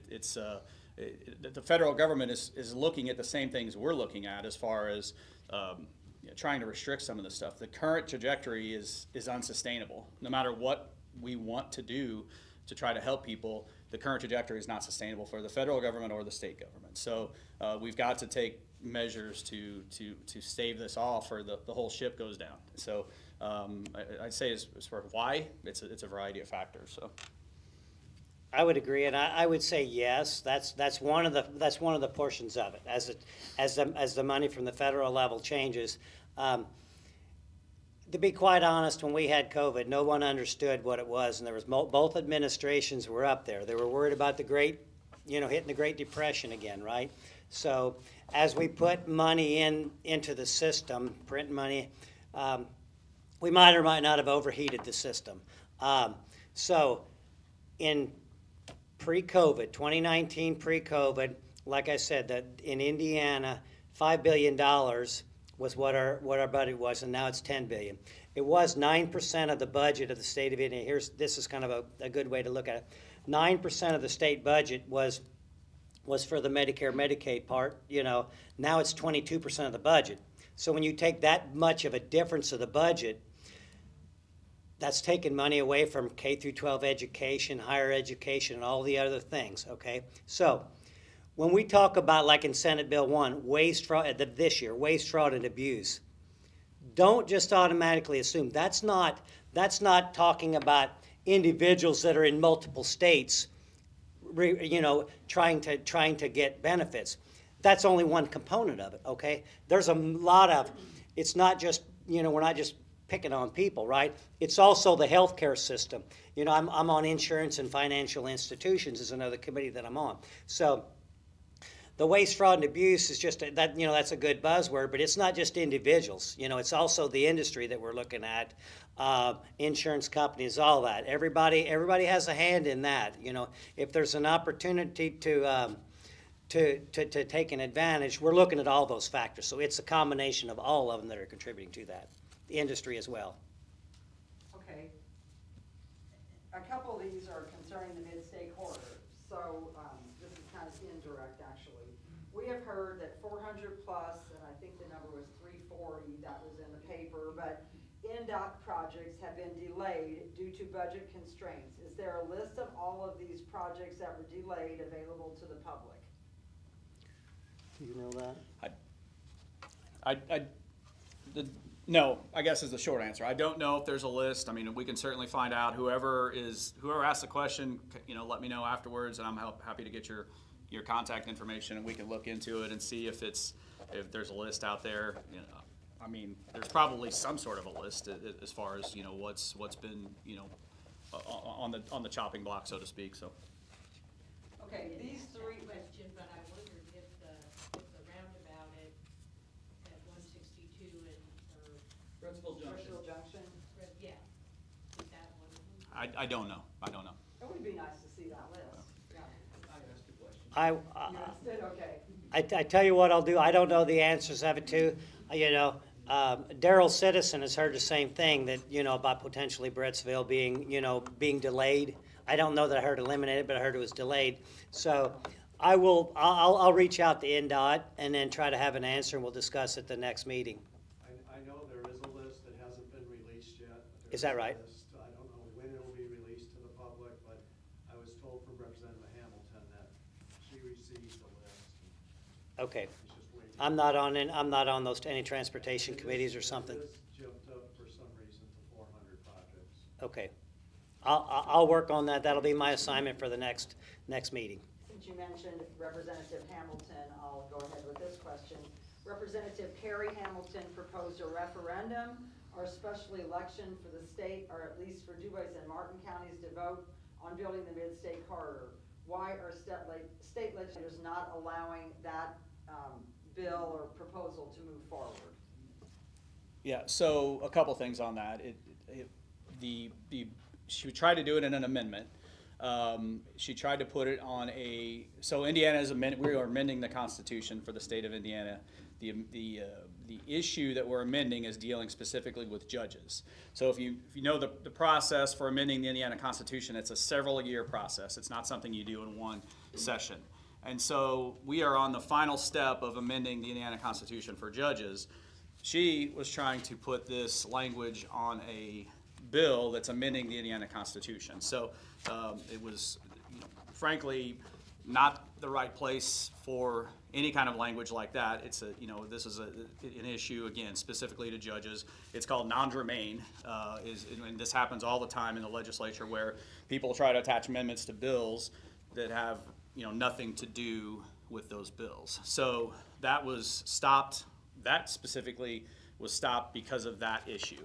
the federal government is looking at the same things we're looking at as far as trying to restrict some of this stuff. The current trajectory is unsustainable. No matter what we want to do to try to help people, the current trajectory is not sustainable for the federal government or the state government. So we've got to take measures to stave this off, or the whole ship goes down. So I'd say as far as why, it's a variety of factors. So I would agree, and I would say yes. That's one of the portions of it. As the money from the federal level changes, to be quite honest, when we had COVID, no one understood what it was, and there was both administrations were up there. They were worried about hitting the Great Depression again, right? So as we put money into the system, print money, we might or might not have overheated the system. So in pre-COVID, 2019 pre-COVID, like I said, that in Indiana, $5 billion was what our budget was, and now it's $10 billion. It was 9% of the budget of the state of Indiana. This is kind of a good way to look at it. 9% of the state budget was for the Medicare, Medicaid part. Now it's 22% of the budget. So when you take that much of a difference of the budget, that's taking money away from K through 12 education, higher education, and all the other things, okay? So when we talk about, like in Senate Bill 1, waste, fraud, this year, waste, fraud, and abuse, don't just automatically assume. That's not talking about individuals that are in multiple states, trying to get benefits. That's only one component of it, okay? There's a lot of, it's not just, we're not just picking on people, right? It's also the healthcare system. You know, I'm on insurance and financial institutions is another committee that I'm on. So the waste, fraud, and abuse is just that, you know, that's a good buzzword, but it's not just individuals. You know, it's also the industry that we're looking at, insurance companies, all that. Everybody has a hand in that. You know, if there's an opportunity to take an advantage, we're looking at all those factors. So it's a combination of all of them that are contributing to that. The industry as well. Okay. A couple of these are concerning the mid-state corridor. So this is kind of indirect, actually. We have heard that 400 plus, and I think the number was 340, that was in the paper, but NDOT projects have been delayed due to budget constraints. Is there a list of all of these projects that were delayed available to the public? Do you know that? No, I guess is the short answer. I don't know if there's a list. I mean, we can certainly find out. Whoever asked the question, you know, let me know afterwards, and I'm happy to get your contact information, and we can look into it and see if there's a list out there. You know, I mean, there's probably some sort of a list as far as, you know, what's been, you know, on the chopping block, so to speak. So. Okay, these three. Question, but I wondered if the roundabout at 162 and Principal Bristol Junction. yeah, is that one of them? I don't know. It would be nice to see that list. Yeah. I You okay. I tell you what I'll do. I don't know the answers of it too. You know, Daryl Citizen has heard the same thing, that, you know, about potentially Brettsville being delayed. I don't know that I heard eliminated, but I heard it was delayed. So I'll reach out to NDOT and then try to have an answer, and we'll discuss at the next meeting. I know there is a list that hasn't been released yet. Is that right? I don't know when it'll be released to the public, but I was told from Representative Hamilton that she received the list. Okay. She's just waiting. I'm not on those any transportation committees or something. It is jumped up for some reason to 400 projects. Okay. I'll work on that. That'll be my assignment for the next meeting. Since you mentioned Representative Hamilton, I'll go ahead with this question. Representative Carrie Hamilton proposed a referendum or a special election for the state, or at least for DuBois and Martin counties, to vote on building the mid-state corridor. Why are state legislators not allowing that bill or proposal to move forward? Yeah. So a couple things on that. She tried to do it in an amendment. She tried to put it on so Indiana we are amending the Constitution for the state of Indiana. The issue that we're amending is dealing specifically with judges. So if you know the process for amending the Indiana Constitution, it's a several-year process. It's not something you do in one session. And so we are on the final step of amending the Indiana Constitution for judges. She was trying to put this language on a bill that's amending the Indiana Constitution. So it was, frankly, not the right place for any kind of language like that. It's this is an issue, again, specifically to judges. It's called non-germane, and this happens all the time in the legislature, where people try to attach amendments to bills that have, nothing to do with those bills. So that was stopped. That specifically was stopped because of that issue.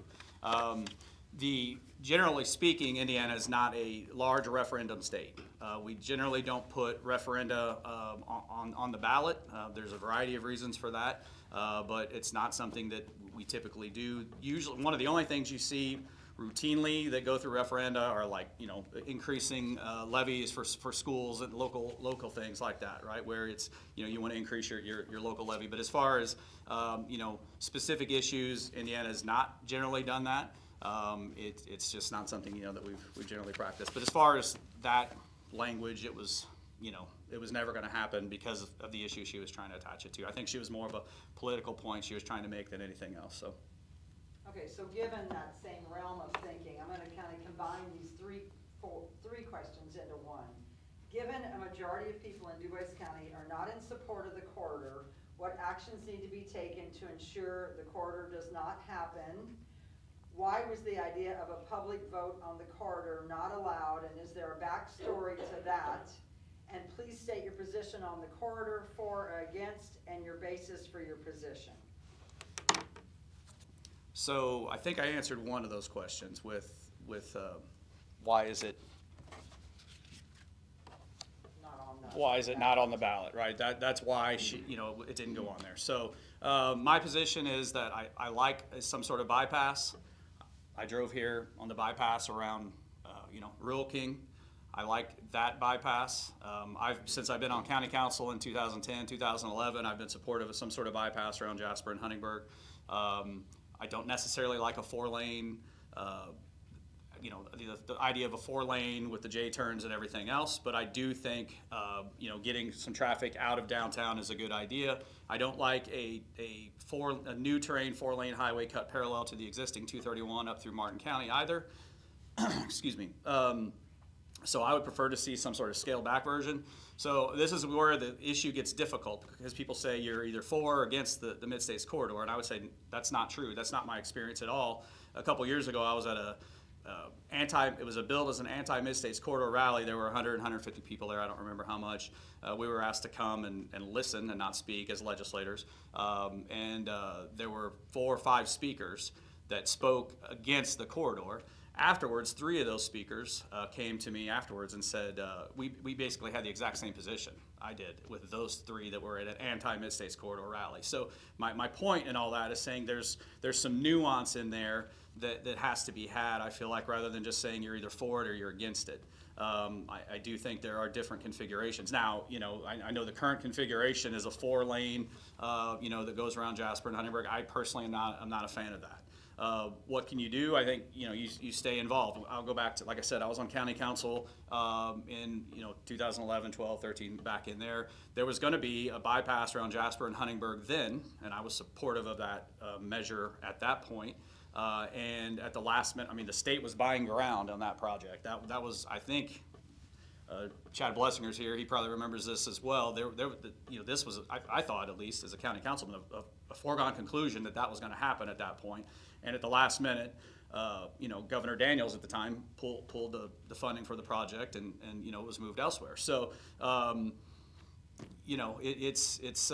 Generally speaking, Indiana is not a large referendum state. We generally don't put referenda on the ballot. There's a variety of reasons for that, but it's not something that we typically do. Usually, one of the only things you see routinely that go through referenda are like, increasing levies for schools and local things like that, right? Where it's, you want to increase your local levy. But as far as, specific issues, Indiana has not generally done that. It's just not something, that we've generally practiced. But as far as that language, it was never going to happen because of the issue she was trying to attach it to. I think she was more of a political point she was trying to make than anything else. So. Okay, so given that same realm of thinking, I'm going to kind of combine these three questions into one. Given a majority of people in DuBois County are not in support of the corridor, what actions need to be taken to ensure the corridor does not happen? Why was the idea of a public vote on the corridor not allowed, and is there a backstory to that? And please state your position on the corridor, for or against, and your basis for your position. So I think I answered one of those questions with why is it not on the ballot, right? That's why it didn't go on there. So my position is that I like some sort of bypass. I drove here on the bypass around, Rural King. I like that bypass. Since I've been on county council in 2010, 2011, I've been supportive of some sort of bypass around Jasper and Huntingburg. I don't necessarily like a 4-lane, the idea of a 4-lane with the J-turns and everything else, but I do think, getting some traffic out of downtown is a good idea. I don't like a new terrain 4-lane highway cut parallel to the existing 231 up through Martin County either. Excuse me. So I would prefer to see some sort of scaled back version. So this is where the issue gets difficult, because people say you're either for or against the Mid-States corridor, and I would say that's not true. That's not my experience at all. A couple years ago, I was at it was billed as an anti-Mid-States corridor rally. There were 100, 150 people there. I don't remember how much. We were asked to come and listen and not speak as legislators. There were 4 or 5 speakers that spoke against the corridor. Afterwards, 3 of those speakers came to me afterwards and said, we basically had the exact same position I did with those 3 that were at an anti-Mid-States corridor rally. So my point in all that is saying there's some nuance in there that has to be had, I feel like, rather than just saying you're either for it or you're against it. I do think there are different configurations. Now, I know the current configuration is a 4-lane, that goes around Jasper and Huntingburg. I personally I'm not a fan of that. What can you do? I think, you stay involved. I'll go back to, like I said, I was on county council in 2011, 12, 13, back in there. There was going to be a bypass around Jasper and Huntingburg then, and I was supportive of that measure at that point. And at the last minute, the state was buying ground on that project. That was, I think, Chad Blessinger's here. He probably remembers this as well. This was, I thought, at least as a county councilman, a foregone conclusion that was going to happen at that point. And at the last minute, Governor Daniels at the time pulled the funding for the project, and it was moved elsewhere. So, it's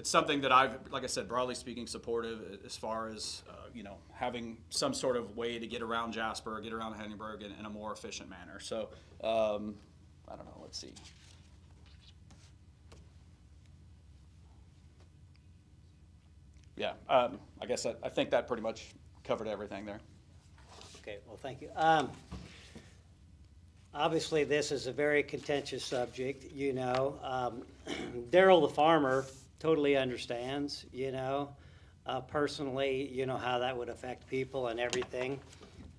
something that I've, like I said, broadly speaking, supportive as far as having some sort of way to get around Jasper, get around Huntingburg in a more efficient manner. So, I don't know. Let's see. Yeah, I guess I think that pretty much covered everything there. Okay, well, thank you. Obviously, this is a very contentious subject, Daryl the farmer totally understands, personally, how that would affect people and everything.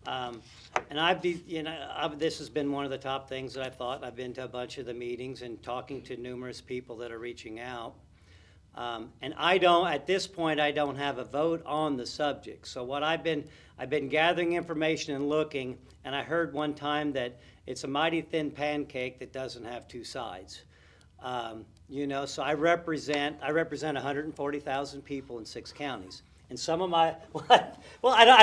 And this has been one of the top things that I've thought. I've been to a bunch of the meetings and talking to numerous people that are reaching out. And at this point, I don't have a vote on the subject. So what I've been gathering information and looking, and I heard one time that it's a mighty thin pancake that doesn't have 2 sides. So I represent 140,000 people in 6 counties. And some of my, I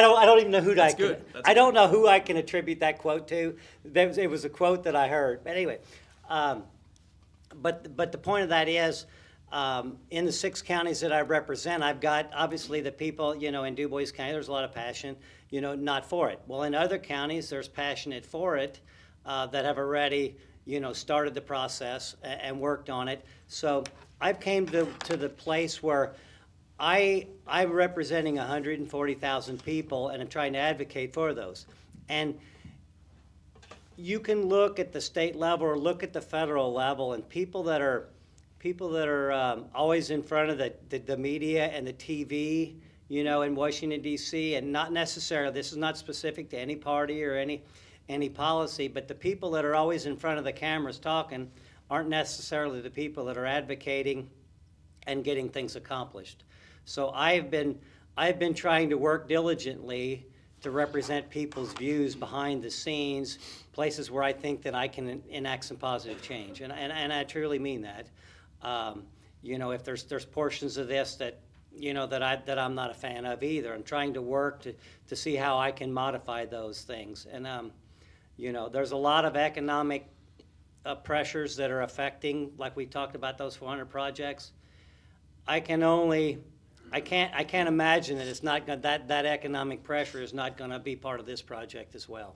don't even know who That's good. I don't know who I can attribute that quote to. It was a quote that I heard. But anyway, but the point of that is, in the 6 counties that I represent, I've got obviously the people, in Du Bois County, there's a lot of passion, not for it. Well, in other counties, there's passionate for it that have already, started the process and worked on it. So I've came to the place where I'm representing 140,000 people, and I'm trying to advocate for those. And you can look at the state level or look at the federal level, and people that are always in front of the media and the TV, in Washington, D.C., and not necessarily, this is not specific to any party or any policy, but the people that are always in front of the cameras talking aren't necessarily the people that are advocating and getting things accomplished. So I've been trying to work diligently to represent people's views behind the scenes, places where I think that I can enact some positive change, and I truly mean that. If there's portions of this that that I'm not a fan of either, I'm trying to work to see how I can modify those things. And there's a lot of economic pressures that are affecting, like we talked about, those 400 projects. I can only I can't imagine that it's not gonna, that economic pressure is not gonna be part of this project as well.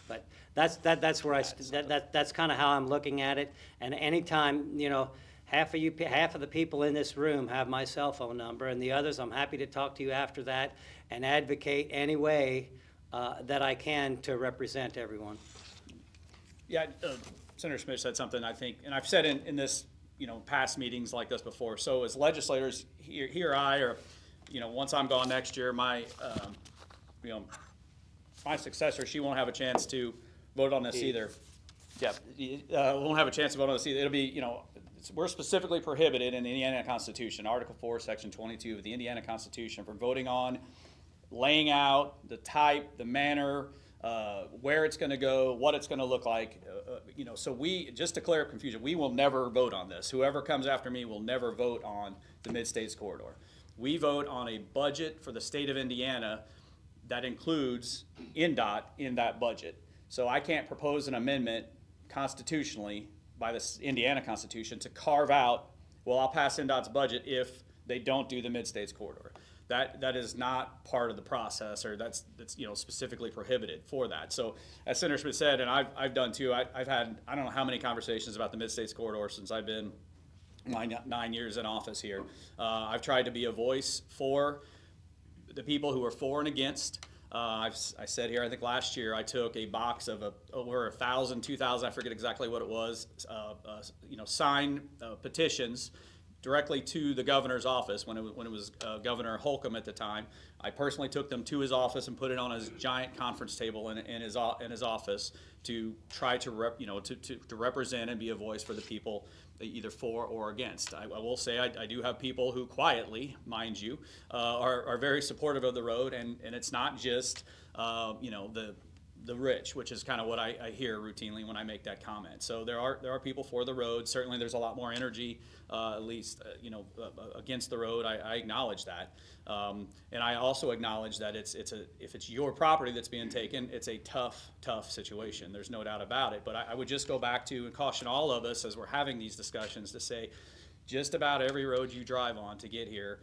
But that's where that's kind of how I'm looking at it. And anytime, you know, half of the people in this room have my cell phone number, and the others, I'm happy to talk to you after that and advocate any way that I can to represent everyone. Yeah, Senator Schmitt said something, I think, and I've said in this, you know, past meetings like this before. So as legislators, here I, or, you know, once I'm gone next year, my, you know, my successor, she won't have a chance to vote on this either. Yeah, won't have a chance to vote on this either. It'll be, you know, we're specifically prohibited in the Indiana Constitution, Article 4, Section 22 of the Indiana Constitution, from voting on laying out the type, the manner, where it's going to go, what it's going to look like. You know, so we, just to clear up confusion, we will never vote on this. Whoever comes after me will never vote on the Mid-States Corridor. We vote on a budget for the state of Indiana that includes INDOT in that budget. So I can't propose an amendment constitutionally by the Indiana Constitution to carve out, well, I'll pass INDOT's budget if they don't do the Mid-States Corridor. That is not part of the process, or that's you know, specifically prohibited for that. So as Senator Schmitt said, and I've done too, I've had, I don't know how many conversations about the Mid-States Corridor since I've been my 9 years in office here. I've tried to be a voice for the people who are for and against. I said here, I think last year I took a box of over 1,000, 2,000, I forget exactly what it was, you know, signed petitions directly to the governor's office when it was Governor Holcomb at the time. I personally took them to his office and put it on his giant conference table in his office to try to represent and be a voice for the people, either for or against. I will say I do have people who quietly, mind you, are very supportive of the road, and it's not just you know, the rich, which is kind of what I hear routinely when I make that comment. So there are people for the road. Certainly there's a lot more energy, at least you know, against the road. I acknowledge that, and I also acknowledge that if it's your property that's being taken, it's a tough situation. There's no doubt about it. But I would just go back to and caution all of us as we're having these discussions to say, just about every road you drive on to get here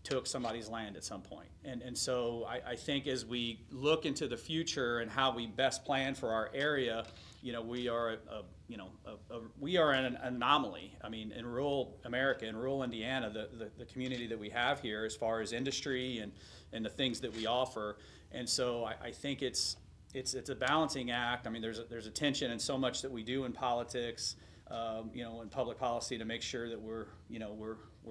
took somebody's land at some point. And so I think as we look into the future and how we best plan for our area, you know, we are we are an anomaly. I mean, in rural America, in rural Indiana, the community that we have here as far as industry and the things that we offer. And so I think it's a balancing act. I mean, there's a tension in so much that we do in politics, you know, in public policy, to make sure that we're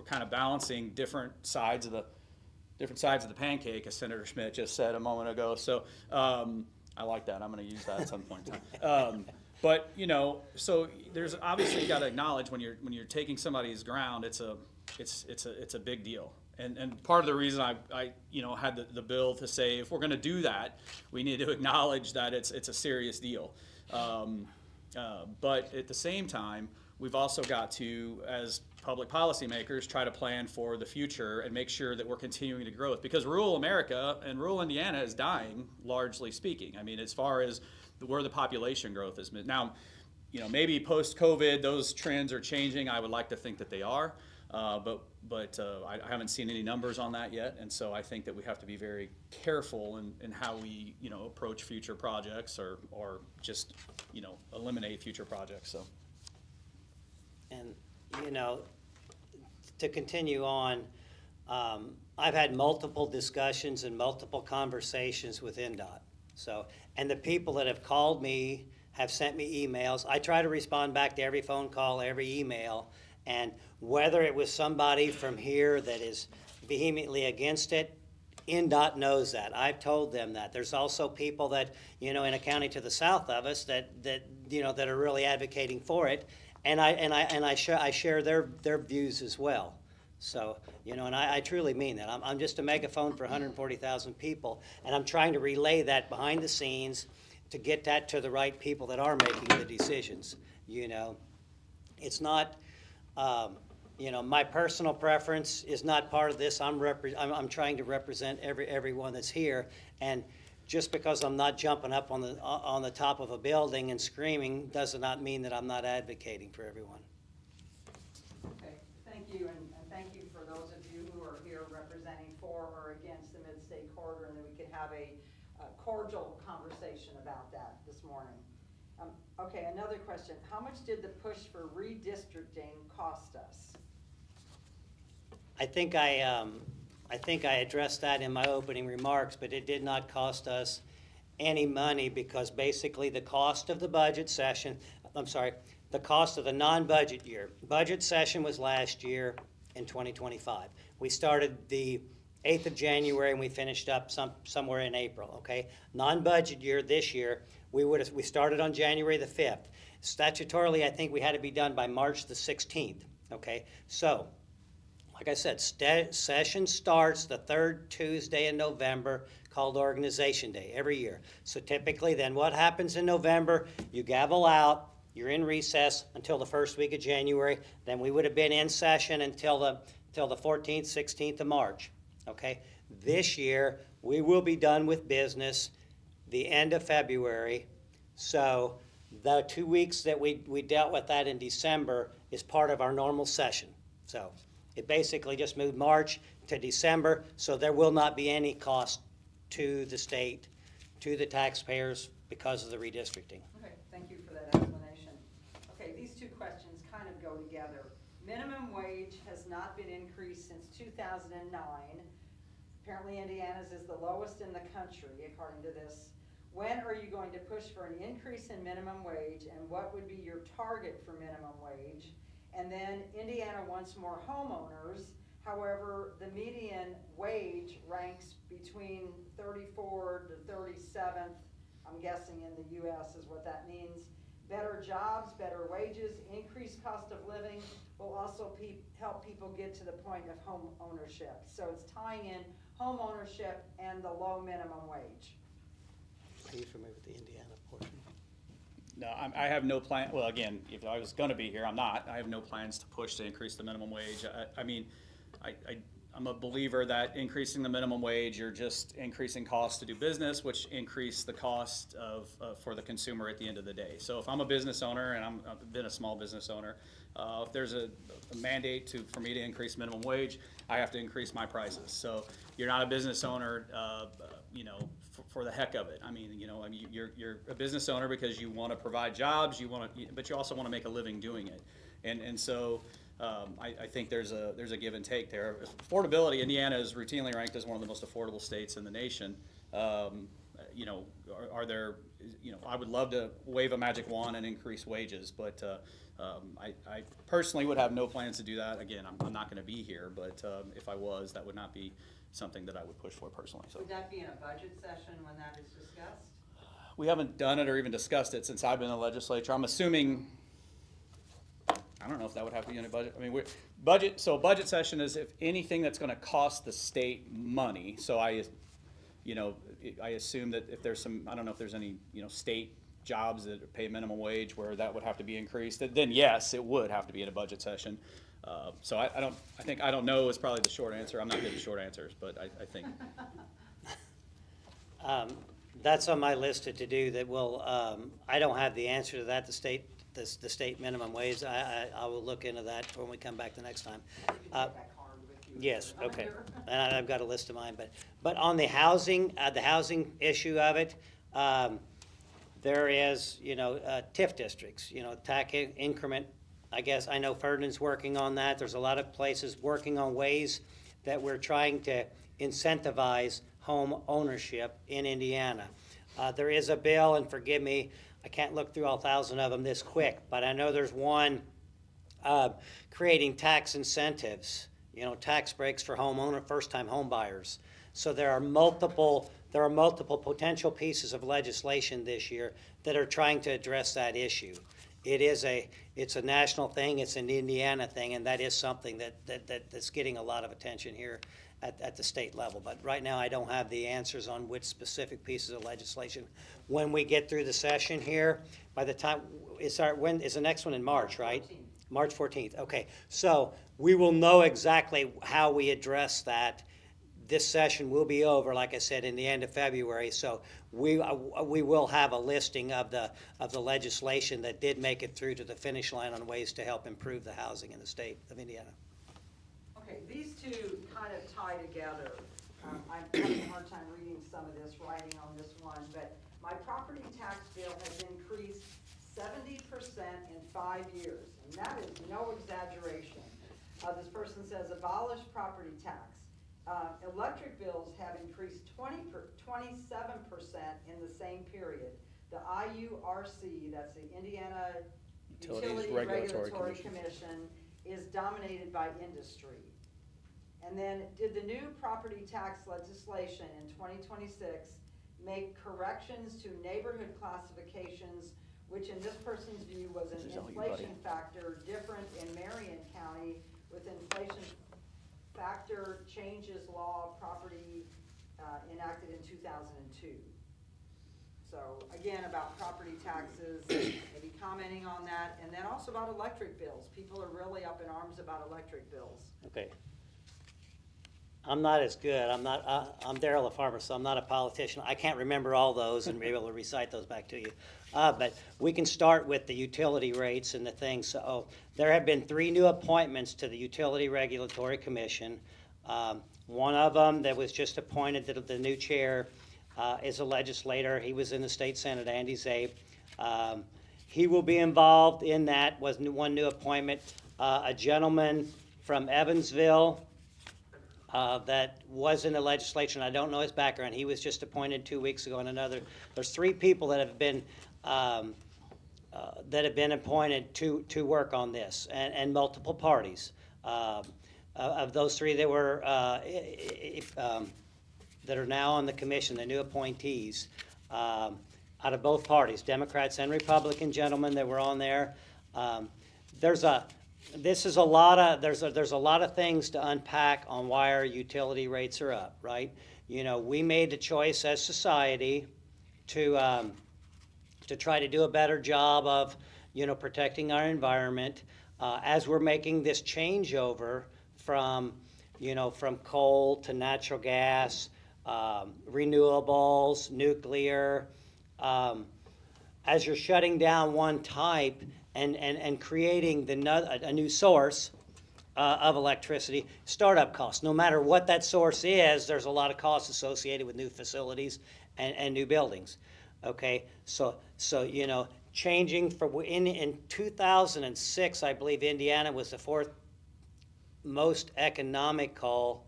kind of balancing different sides of the pancake, as Senator Schmitt just said a moment ago. So I like that. I'm going to use that at some point in time. But you know, so there's obviously, you got to acknowledge when you're taking somebody's ground, it's a big deal. And part of the reason I you know, had the bill to say, if we're going to do that, we need to acknowledge that it's a serious deal. But at the same time, we've also got to, as public policymakers, try to plan for the future and make sure that we're continuing to grow. Because rural America and rural Indiana is dying, largely speaking. I mean, as far as where the population growth is. Now, you know, maybe post-COVID, those trends are changing. I would like to think that they are. But I haven't seen any numbers on that yet, and so I think that we have to be very careful in how we, you know, approach future projects or just, you know, eliminate future projects. So. And, you know, to continue on, I've had multiple discussions and multiple conversations with INDOT. So, and the people that have called me have sent me emails. I try to respond back to every phone call, every email, and whether it was somebody from here that is vehemently against it, INDOT knows that. I've told them that. There's also people that, you know, in a county to the south of us that you know, that are really advocating for it. And I share their views as well. So, you know, and I truly mean that. I'm just a megaphone for 140,000 people, and I'm trying to relay that behind the scenes to get that to the right people that are making the decisions. You know, it's not, you know, my personal preference is not part of this. I'm trying to represent everyone that's here, and just because I'm not jumping up on the top of a building and screaming does not mean that I'm not advocating for everyone. Okay, thank you, and thank you for those of you who are here representing have a cordial conversation about that this morning. Okay, another question. How much did the push for redistricting cost us? I think I addressed that in my opening remarks, but it did not cost us any money because basically the cost of the budget session, the cost of the non-budget year. Budget session was last year in 2025. We started the 8th of January and we finished up somewhere in April, okay? Non-budget year this year, we started on January the 5th. Statutorily, I think we had to be done by March the 16th, okay? So, like I said, session starts the third Tuesday in November, called Organization Day, every year. So typically then what happens in November, you gavel out, you're in recess until the first week of January, then we would have been in session until the 14th, 16th of March, okay? This year, we will be done with business the end of February, so the 2 weeks that we dealt with that in December is part of our normal session. So it basically just moved March to December, so there will not be any cost to the state, to the taxpayers because of the redistricting. Okay, thank you for that explanation. Okay, these two questions kind of go together. Minimum wage has not been increased since 2009. Apparently Indiana's is the lowest in the country, according to this. When are you going to push for an increase in minimum wage, and what would be your target for minimum wage? And then Indiana wants more homeowners. However, the median wage ranks between 34 to 37th, I'm guessing in the US is what that means. Better jobs, better wages, increased cost of living will also help people get to the point of home ownership. So it's tying in home ownership and the low minimum wage. Are you familiar with the Indiana portion? No, I have no plan, well, again, if I was gonna be here, I'm not. I have no plans to push to increase the minimum wage. I'm a believer that increasing the minimum wage, you're just increasing costs to do business, which increase the cost for the consumer at the end of the day. So if I'm a business owner, and I've been a small business owner, if there's a mandate for me to increase minimum wage, I have to increase my prices. So you're not a business owner, for the heck of it. You're a business owner because you want to provide jobs, but you also want to make a living doing it. And so I think there's a give and take there. Affordability, Indiana is routinely ranked as one of the most affordable states in the nation. Are there, I would love to wave a magic wand and increase wages, but I personally would have no plans to do that. Again, I'm not going to be here, but if I was, that would not be something that I would push for personally. So. Would that be in a budget session when that is discussed? We haven't done it or even discussed it since I've been in the legislature. I'm assuming, I don't know if that would have to be in a budget. So a budget session is if anything that's going to cost the state money. So I assume that if there's some, I don't know if there's any, state jobs that pay minimum wage where that would have to be increased, then yes, it would have to be in a budget session. So I don't know is probably the short answer. I'm not good at short answers, but I think. That's on my list to do that will, I don't have the answer to that, the state minimum wage. I will look into that when we come back the next time. You can take that card with you. Yes, Over okay. here. And I've got a list of mine, but on the housing issue of it, there is, TIF districts, tax increment. I guess I know Ferdinand's working on that. There's a lot of places working on ways that we're trying to incentivize home ownership in Indiana. There is a bill, and forgive me, I can't look through all 1,000 of them this quick, but I know there's one creating tax incentives, tax breaks for first-time home buyers. So there are multiple potential pieces of legislation this year that are trying to address that issue. It's a national thing, it's an Indiana thing, and that is something that's getting a lot of attention here at the state level. But right now, I don't have the answers on which specific pieces of legislation. When we get through the session here, by the time, when is the next one in March, right? 14th. March 14th, okay. So we will know exactly how we address that. This session will be over, like I said, in the end of February. So we will have a listing of the legislation that did make it through to the finish line on ways to help improve the housing in the state of Indiana. Okay, these two kind of tie together. I'm having a hard time reading some of this writing on this one, but my property tax bill has increased 70% in 5 years, and that is no exaggeration. This person says abolish property tax. Electric bills have increased 27% in the same period. The IURC, that's the Indiana Utility Regulatory Commission, is dominated by industry. And then, did the new property tax legislation in 2026 make corrections to neighborhood classifications, which in this person's view was an inflation factor different in Marion County with inflation factor changes law of property enacted in 2002. So again, about property taxes, maybe commenting on that, and then also about electric bills. People are really up in arms about electric bills. Okay. I'm not as good. I'm Daryl, a farmer, so I'm not a politician. I can't remember all those and be able to recite those back to you. But we can start with the utility rates and the things. So there have been 3 new appointments to the Utility Regulatory Commission. One of them that was just appointed, the new chair, is a legislator. He was in the State Senate, Andy Zabe. He will be involved in that. Was one new appointment. A gentleman from Evansville that was in the legislature, and I don't know his background. He was just appointed 2 weeks ago, and there's 3 people that have been appointed to work on this, and multiple parties. Of those 3 that were that are now on the commission, the new appointees, out of both parties, Democrats and Republican gentlemen that were on there. There's a lot of things to unpack on why our utility rates are up, right? You know, we made the choice as society to try to do a better job of, you know, protecting our environment as we're making this changeover from coal to natural gas, renewables, nuclear. As you're shutting down one type and creating a new source of electricity, startup costs. No matter what that source is, there's a lot of costs associated with new facilities and new buildings. Okay, so you know, changing in 2006, I believe Indiana was the 4th most economical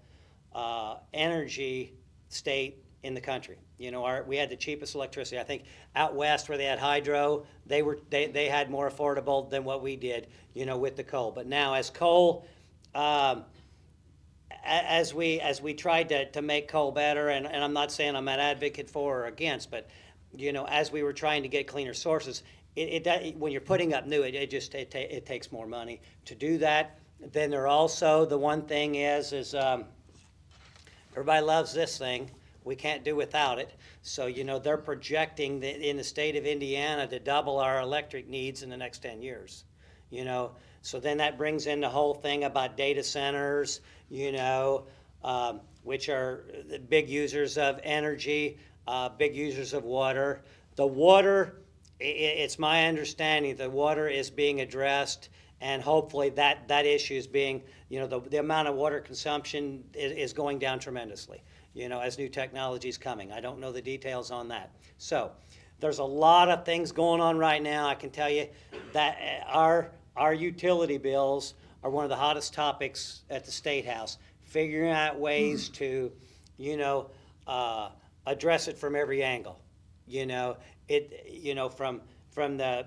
energy state in the country. You know, we had the cheapest electricity. I think out west where they had hydro, they had more affordable than what we did, you know, with the coal. But now as coal, as we tried to make coal better, and I'm not saying I'm an advocate for or against, but you know, as we were trying to get cleaner sources, when you're putting up new, it takes more money to do that. Then there also, the one thing is everybody loves this thing. We can't do without it. So, you know, they're projecting that in the state of Indiana to double our electric needs in the next 10 years. You know, so then that brings in the whole thing about data centers, you know, which are the big users of energy, big users of water. The water, it's my understanding the water is being addressed, and hopefully that issue is being, you know, the amount of water consumption is going down tremendously, you know, as new technology is coming. I don't know the details on that. So there's a lot of things going on right now. I can tell you that our utility bills are one of the hottest topics at the State House, figuring out ways to, you know, address it from every angle. You know, from the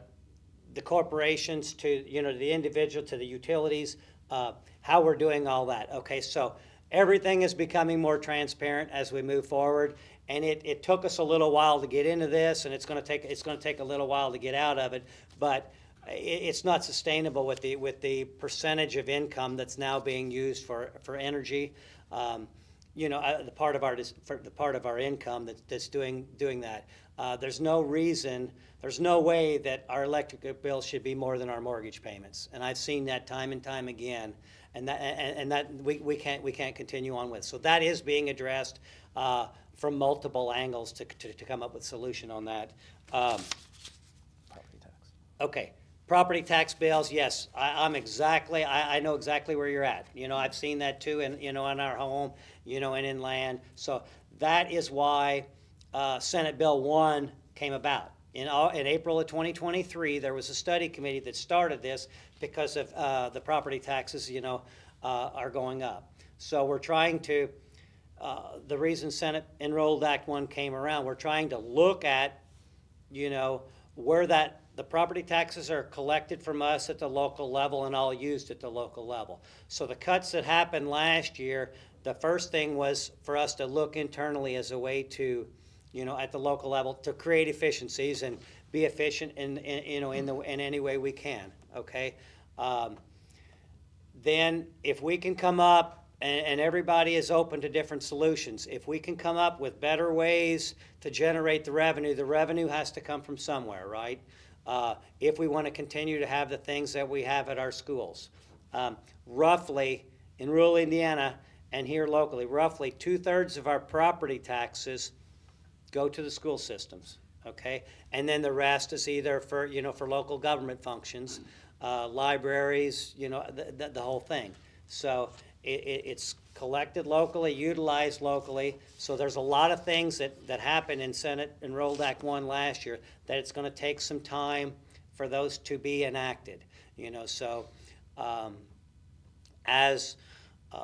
corporations to, you know, the individual to the utilities, how we're doing all that. Okay, so everything is becoming more transparent as we move forward, and it took us a little while to get into this, and it's going to take a little while to get out of it, but it's not sustainable with the percentage of income that's now being used for energy. You know, the part of our income that's doing that. There's no way that our electric bill should be more than our mortgage payments, and I've seen that time and time again, and that we can't continue on with. So that is being addressed from multiple angles to come up with a solution on that. Property tax. Okay, Property tax bills, yes, I know exactly where you're at. You know, I've seen that too in, in our home, and in land. So that is why Senate Bill 1 came about. In April of 2023, there was a study committee that started this because of the property taxes, are going up. So we're trying to, the reason Senate Enrolled Act 1 came around, we're trying to look at, where the property taxes are collected from us at the local level and all used at the local level. So the cuts that happened last year, the first thing was for us to look internally as a way to, at the local level, to create efficiencies and be efficient in any way we can, okay? Then if we can come up, and everybody is open to different solutions, if we can come up with better ways to generate the revenue has to come from somewhere, right? If we want to continue to have the things that we have at our schools. Roughly, in rural Indiana and here locally, roughly 2/3 of our property taxes go to the school systems, okay? And then the rest is either for, for local government functions, libraries, the whole thing. So it's collected locally, utilized locally. So there's a lot of things that happened in Senate Enrolled Act 1 last year that it's going to take some time for those to be enacted. As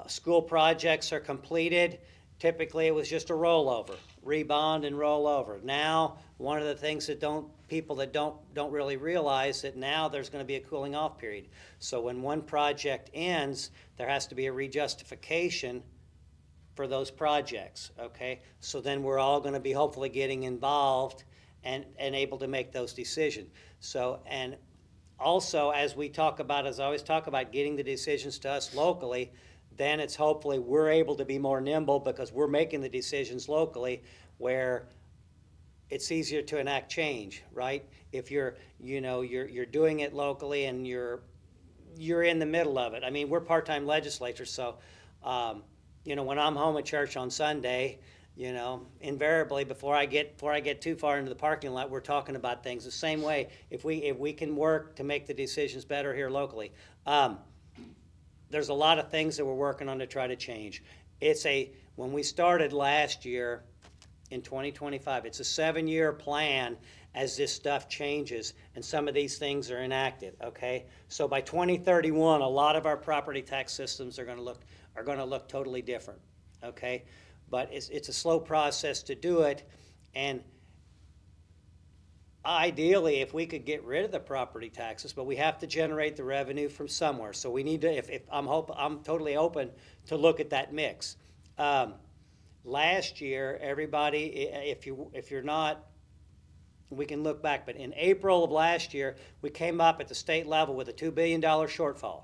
school projects are completed, typically it was just a rollover, rebond and roll over. Now, one of the things that people that don't really realize that now there's going to be a cooling off period. So when one project ends, there has to be a rejustification for those projects, okay? So then we're all going to be hopefully getting involved and able to make those decisions. So, and also as I always talk about getting the decisions to us locally, then it's hopefully we're able to be more nimble because we're making the decisions locally where it's easier to enact change, right? If you're doing it locally and you're in the middle of it. I mean, we're part-time legislators, so when I'm home at church on Sunday, invariably before I get too far into the parking lot, we're talking about things the same way. If we can work to make the decisions better here locally, there's a lot of things that we're working on to try to change. When we started last year in 2025, it's a 7-year plan as this stuff changes and some of these things are enacted, okay? So by 2031, a lot of our property tax systems are going to look totally different, okay? But it's a slow process to do it, and ideally, if we could get rid of the property taxes, but we have to generate the revenue from somewhere. So we need to. I'm totally open to look at that mix. Last year, everybody, if you're not, we can look back. But in April of last year, we came up at the state level with a $2 billion shortfall.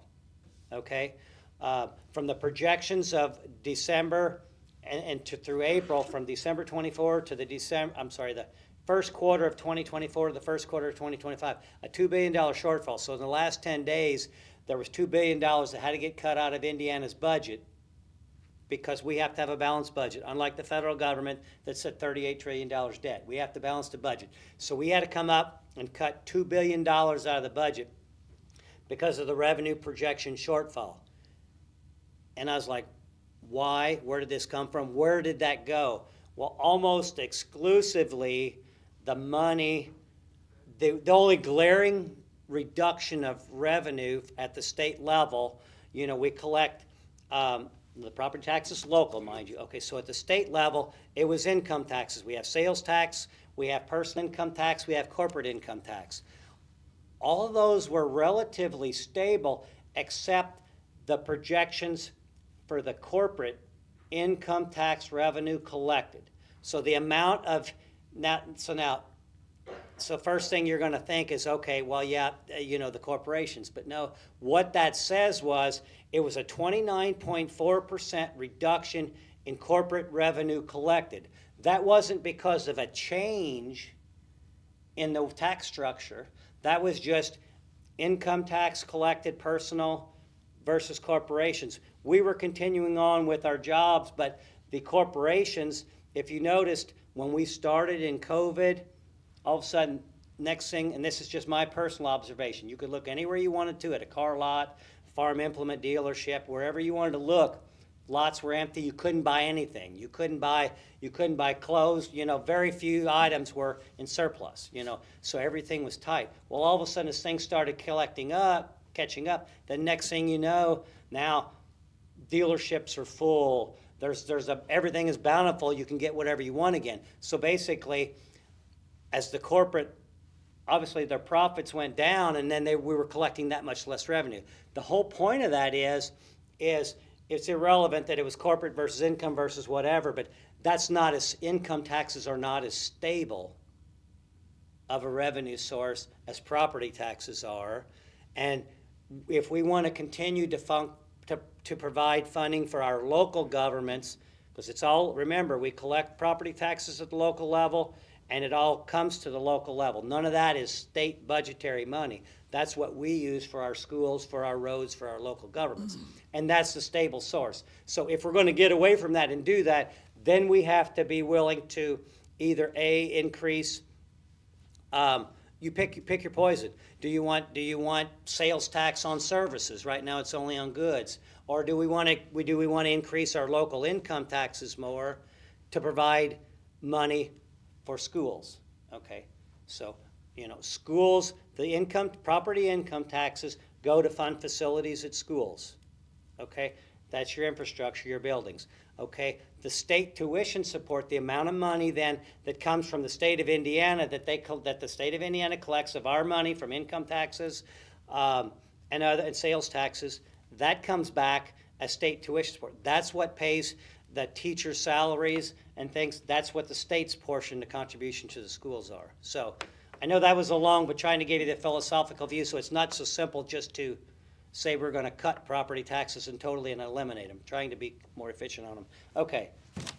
Okay, from the projections of December and through April, from December 24 to the first quarter of 2024 to the first quarter of 2025, a $2 billion shortfall. So in the last 10 days, there was $2 billion that had to get cut out of Indiana's budget because we have to have a balanced budget. Unlike the federal government that's at $38 trillion debt, we have to balance the budget. So we had to come up and cut $2 billion out of the budget because of the revenue projection shortfall. And I was like, why? Where did this come from? Where did that go? Well, almost exclusively the money, the only glaring reduction of revenue at the state level, we collect the property taxes local, mind you. Okay, so at the state level, it was income taxes. We have sales tax, we have personal income tax, we have corporate income tax. All of those were relatively stable except the projections for the corporate income tax revenue collected. So the amount of, so first thing you're going to think is, okay, well, yeah, the corporations. But no, what that says was it was a 29.4% reduction in corporate revenue collected. That wasn't because of a change in the tax structure. That was just income tax collected personal versus corporations. We were continuing on with our jobs, but the corporations, if you noticed, when we started in COVID, all of a sudden next thing, and this is just my personal observation, you could look anywhere you wanted to, at a car lot, farm implement dealership, wherever you wanted to look, lots were empty, you couldn't buy anything. You couldn't buy clothes, very few items were in surplus, so everything was tight. Well, all of a sudden, as things started catching up, the next thing you know, now dealerships are full, everything is bountiful, you can get whatever you want again. So basically, as the corporate, obviously their profits went down, and then we were collecting that much less revenue. The whole point of that is it's irrelevant that it was corporate versus income versus whatever, but income taxes are not as stable of a revenue source as property taxes are. And if we want to continue to provide funding for our local governments, because remember, we collect property taxes at the local level, and it all comes to the local level. None of that is state budgetary money. That's what we use for our schools, for our roads, for our local governments. And that's the stable source. So if we're going to get away from that and do that, then we have to be willing to either increase, you pick your poison. Do you want sales tax on services? Right now it's only on goods. Or do we want to increase our local income taxes more to provide money for schools? Okay, so schools, property income taxes go to fund facilities at schools. Okay, that's your infrastructure, your buildings. Okay, the state tuition support, the amount of money then that comes from the state of Indiana that the state of Indiana collects of our money from income taxes and sales taxes, that comes back as state tuition support. That's what pays the teacher salaries and things. That's what the state's portion, the contribution to the schools are. So I know that was but trying to give you the philosophical view, so it's not so simple just to say we're going to cut property taxes and totally eliminate them. Trying to be more efficient on them. Okay,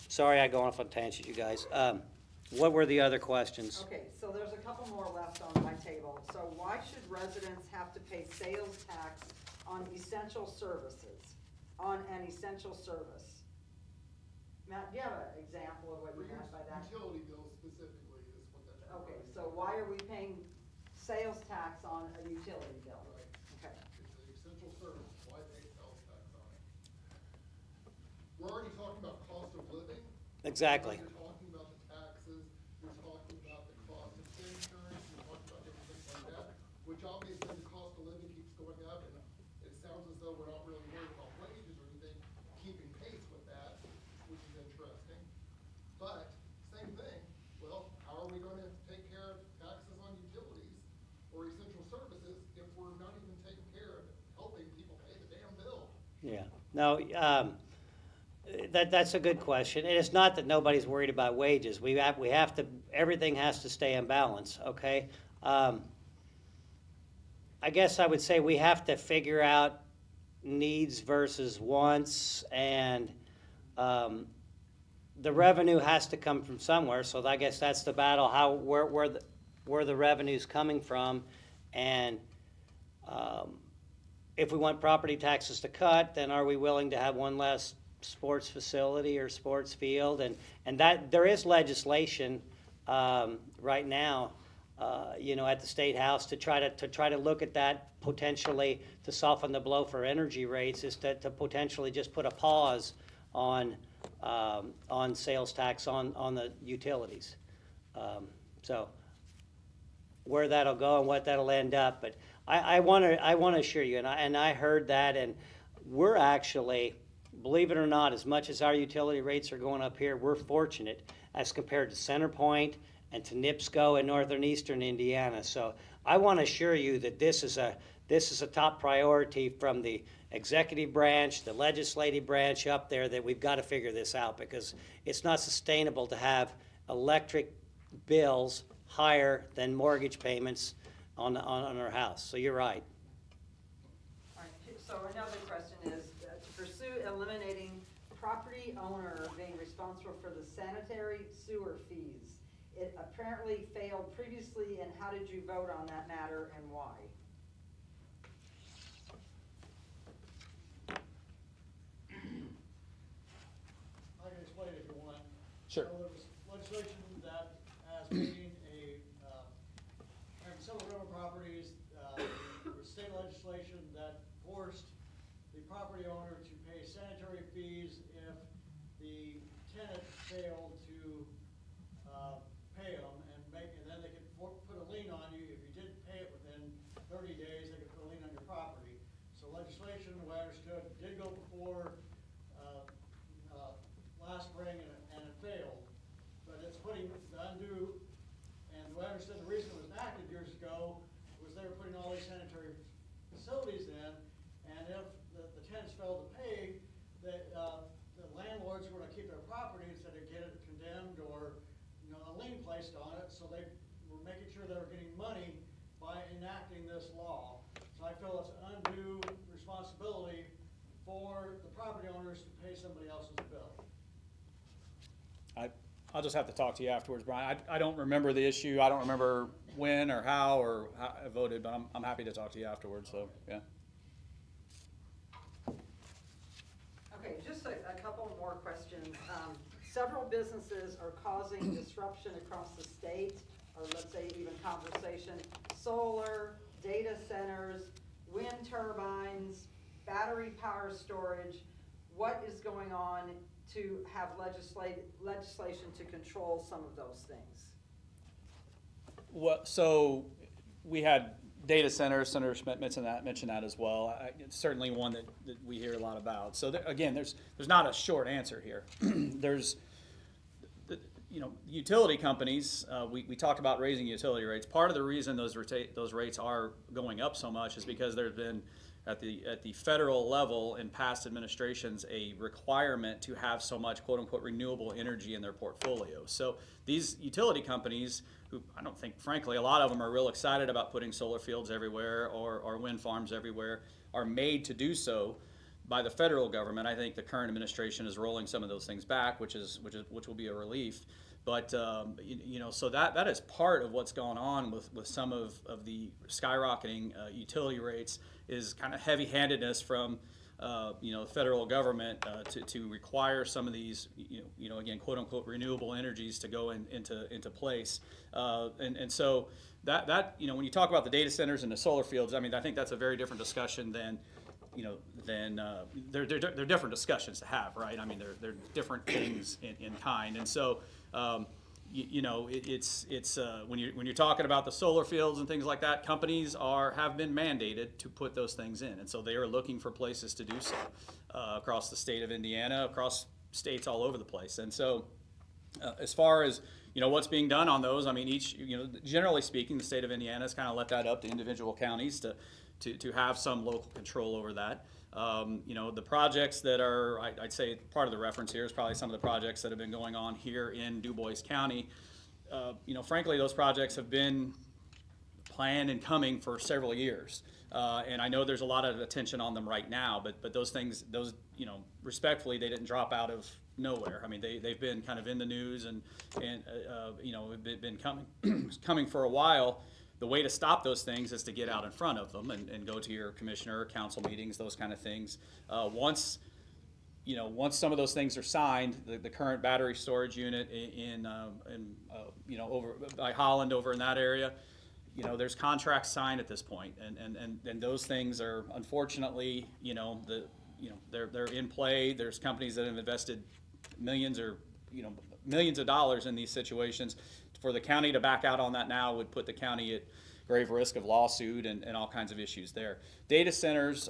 sorry I go off on a tangent, you guys. What were the other questions? Okay, so there's a couple more left on my table. So why should residents have to pay sales tax on essential services, on an essential service? Matt, do you have an example of what you meant by that? Utility bills specifically is what that's. Okay, so why are we paying sales tax on a utility bill? Right. Okay. It's an essential service, why pay sales tax on it? We're already talking about cost of living. Exactly. You're talking about the taxes, you're talking about the cost of insurance, you're talking about different things like that, which obviously the cost of living keeps going up, and it sounds as though we're not really worried about wages or anything keeping pace with that, which is interesting. But, same thing, well, how are we gonna take care of taxes on utilities or essential services if we're not even taking care of helping people pay the damn bill? Yeah. No, that's a good question. And it's not that nobody's worried about wages. We have to, everything has to stay in balance, okay? I guess I would say we have to figure out needs versus wants, and the revenue has to come from somewhere. So I guess that's the battle, where the revenue's coming from. And if we want property taxes to cut, then are we willing to have one less sports facility or sports field? And that there is legislation right now, at the State House to try to look at that potentially to soften the blow for energy rates, is to potentially just put a pause on sales tax on the utilities. So where that'll go and what that'll end up, but I want to assure you, and I heard that, and we're actually, believe it or not, as much as our utility rates are going up here, we're fortunate as compared to Centerpoint and to NIPSCO in northern eastern Indiana. So I want to assure you that this is a top priority from the executive branch, the legislative branch up there, that we've got to figure this out, because it's not sustainable to have electric bills higher than mortgage payments on our house. So you're right. All right, so another question is, to pursue eliminating property owner being responsible for the sanitary sewer fees. It apparently failed previously, and how did you vote on that matter and why? I can explain if you want. Sure. So there was legislation that has made property owner to pay sanitary fees if the tenant failed to pay them, and then they could put a lien on you. If you didn't pay it within 30 days, they could put a lien on your property. So legislation, the way I understood, did go before last spring, and it failed. But it's putting the undue, and the way I understood the reason it was enacted years ago was they were putting all these sanitary facilities in, and if the tenants failed to pay, the landlords were going to keep their property instead of get it condemned or a lien placed on it. So they were making sure they were getting money by enacting this law. So I feel it's an undue responsibility for the property owners to pay somebody else's bill. I'll just have to talk to you afterwards, Brian. I don't remember the issue. I don't remember when or how I voted, but I'm happy to talk to you afterwards, so, yeah. Okay, just a couple more questions. Several businesses are causing disruption across the state, or let's say even conversation. Solar, data centers, wind turbines, battery power storage. What is going on to have legislation to control some of those things? Well, so we had data centers. Senator Schmitt mentioned that as well. It's certainly one that we hear a lot about. So again, there's not a short answer here. There's utility companies. We talked about raising utility rates. Part of the reason those rates are going up so much is because there's been at the federal level in past administrations a requirement to have so much quote unquote renewable energy in their portfolio. So these utility companies, who I don't think, frankly, a lot of them are real excited about putting solar fields everywhere or wind farms everywhere, are made to do so by the federal government. I think the current administration is rolling some of those things back, which will be a relief. But so that is part of what's going on with some of the skyrocketing utility rates, is kind of heavy-handedness from the federal government to require some of these again quote unquote renewable energies to go into place, and so that when you talk about the data centers and the solar fields, I mean, I think that's a very different discussion than they're different discussions to have, right? I mean, they're different things in kind, and so it's when you're talking about the solar fields and things like that, companies have been mandated to put those things in, and so they are looking for places to do so across the state of Indiana, across states all over the place, and so as far as what's being done on those, I mean, generally speaking, the state of Indiana has kind of let that up to individual counties to have some local control over that. The projects that are, I'd say part of the reference here is probably some of the projects that have been going on here in Du Bois County. Frankly, those projects have been planned and coming for several years. And I know there's a lot of attention on them right now, but those things, respectfully, they didn't drop out of nowhere. I mean, they've been kind of in the news and been coming for a while. The way to stop those things is to get out in front of them and go to your commissioner or council meetings, those kind of things. Once some of those things are signed, the current battery storage unit over by Holland, over in that area, there's contracts signed at this point, and those things are unfortunately, they're in play. There's companies that have invested millions of dollars in these situations. For the county to back out on that now would put the county at grave risk of lawsuit and all kinds of issues there. Data centers,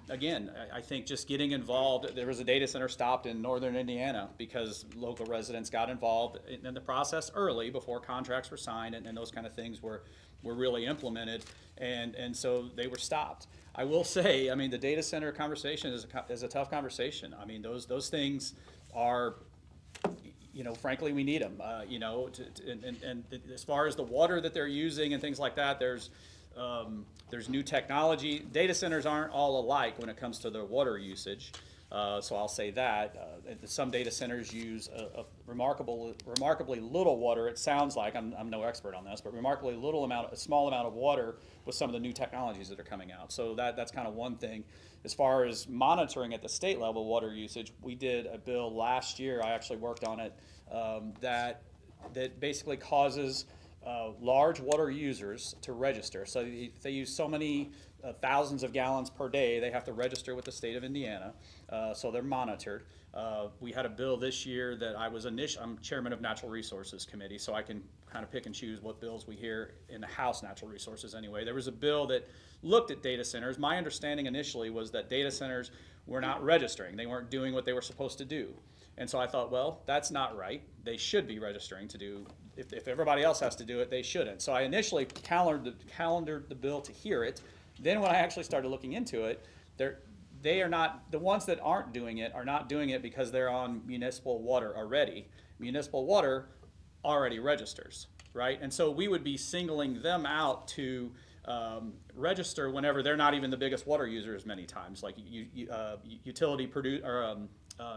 again, I think just getting involved. There was a data center stopped in northern Indiana because local residents got involved in the process early before contracts were signed and those kind of things were really implemented, and so they were stopped. I will say, I mean, the data center conversation is a tough conversation. I mean, those things are, frankly, we need them. And as far as the water that they're using and things like that, there's new technology. Data centers aren't all alike when it comes to their water usage. So I'll say that some data centers use a remarkably little water. It sounds like I'm no expert on this, but a small amount of water with some of the new technologies that are coming out. So that's kind of one thing. As far as monitoring at the state level water usage, we did a bill last year. I actually worked on it that basically causes large water users to register. So if they use so many thousands of gallons per day, they have to register with the state of Indiana. So they're monitored. We had a bill this year that I'm chairman of Natural Resources Committee, so I can kind of pick and choose what bills we hear in the House Natural Resources anyway. There was a bill that looked at data centers. My understanding initially was that data centers were not registering. They weren't doing what they were supposed to do. And so I thought, well, that's not right. They should be registering to do, if everybody else has to do it, they shouldn't. So I initially calendared the bill to hear it. Then when I actually started looking into it, they are not, the ones that aren't doing it are not doing it because they're on municipal water already. Municipal water already registers, right? And so we would be singling them out to register whenever they're not even the biggest water users many times, like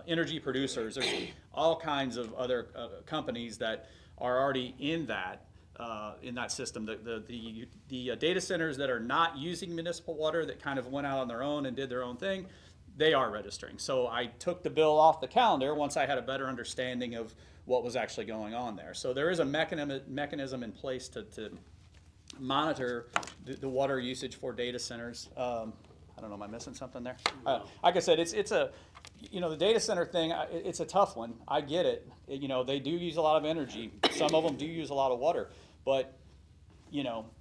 energy producers. There's all kinds of other companies that are already in that system. The data centers that are not using municipal water, that kind of went out on their own and did their own thing, they are registering. So I took the bill off the calendar once I had a better understanding of what was actually going on there. So there is a mechanism in place to monitor the water usage for data centers. I don't know, am I missing something there? Like I said, it's a, the data center thing, it's a tough one. I get it. They do use a lot of energy. Some of them do use a lot of water. But,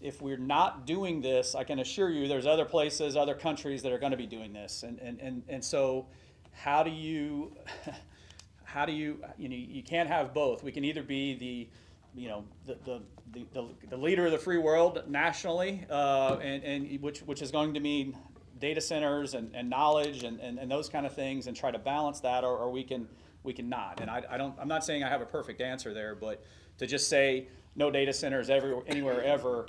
if we're not doing this, I can assure you there's other places, other countries that are going to be doing this. And so how do you, you can't have both. We can either be the leader of the free world nationally, and which is going to mean data centers and knowledge and those kind of things, and try to balance that, or we can not. And I'm not saying I have a perfect answer there, but to just say no data centers anywhere ever,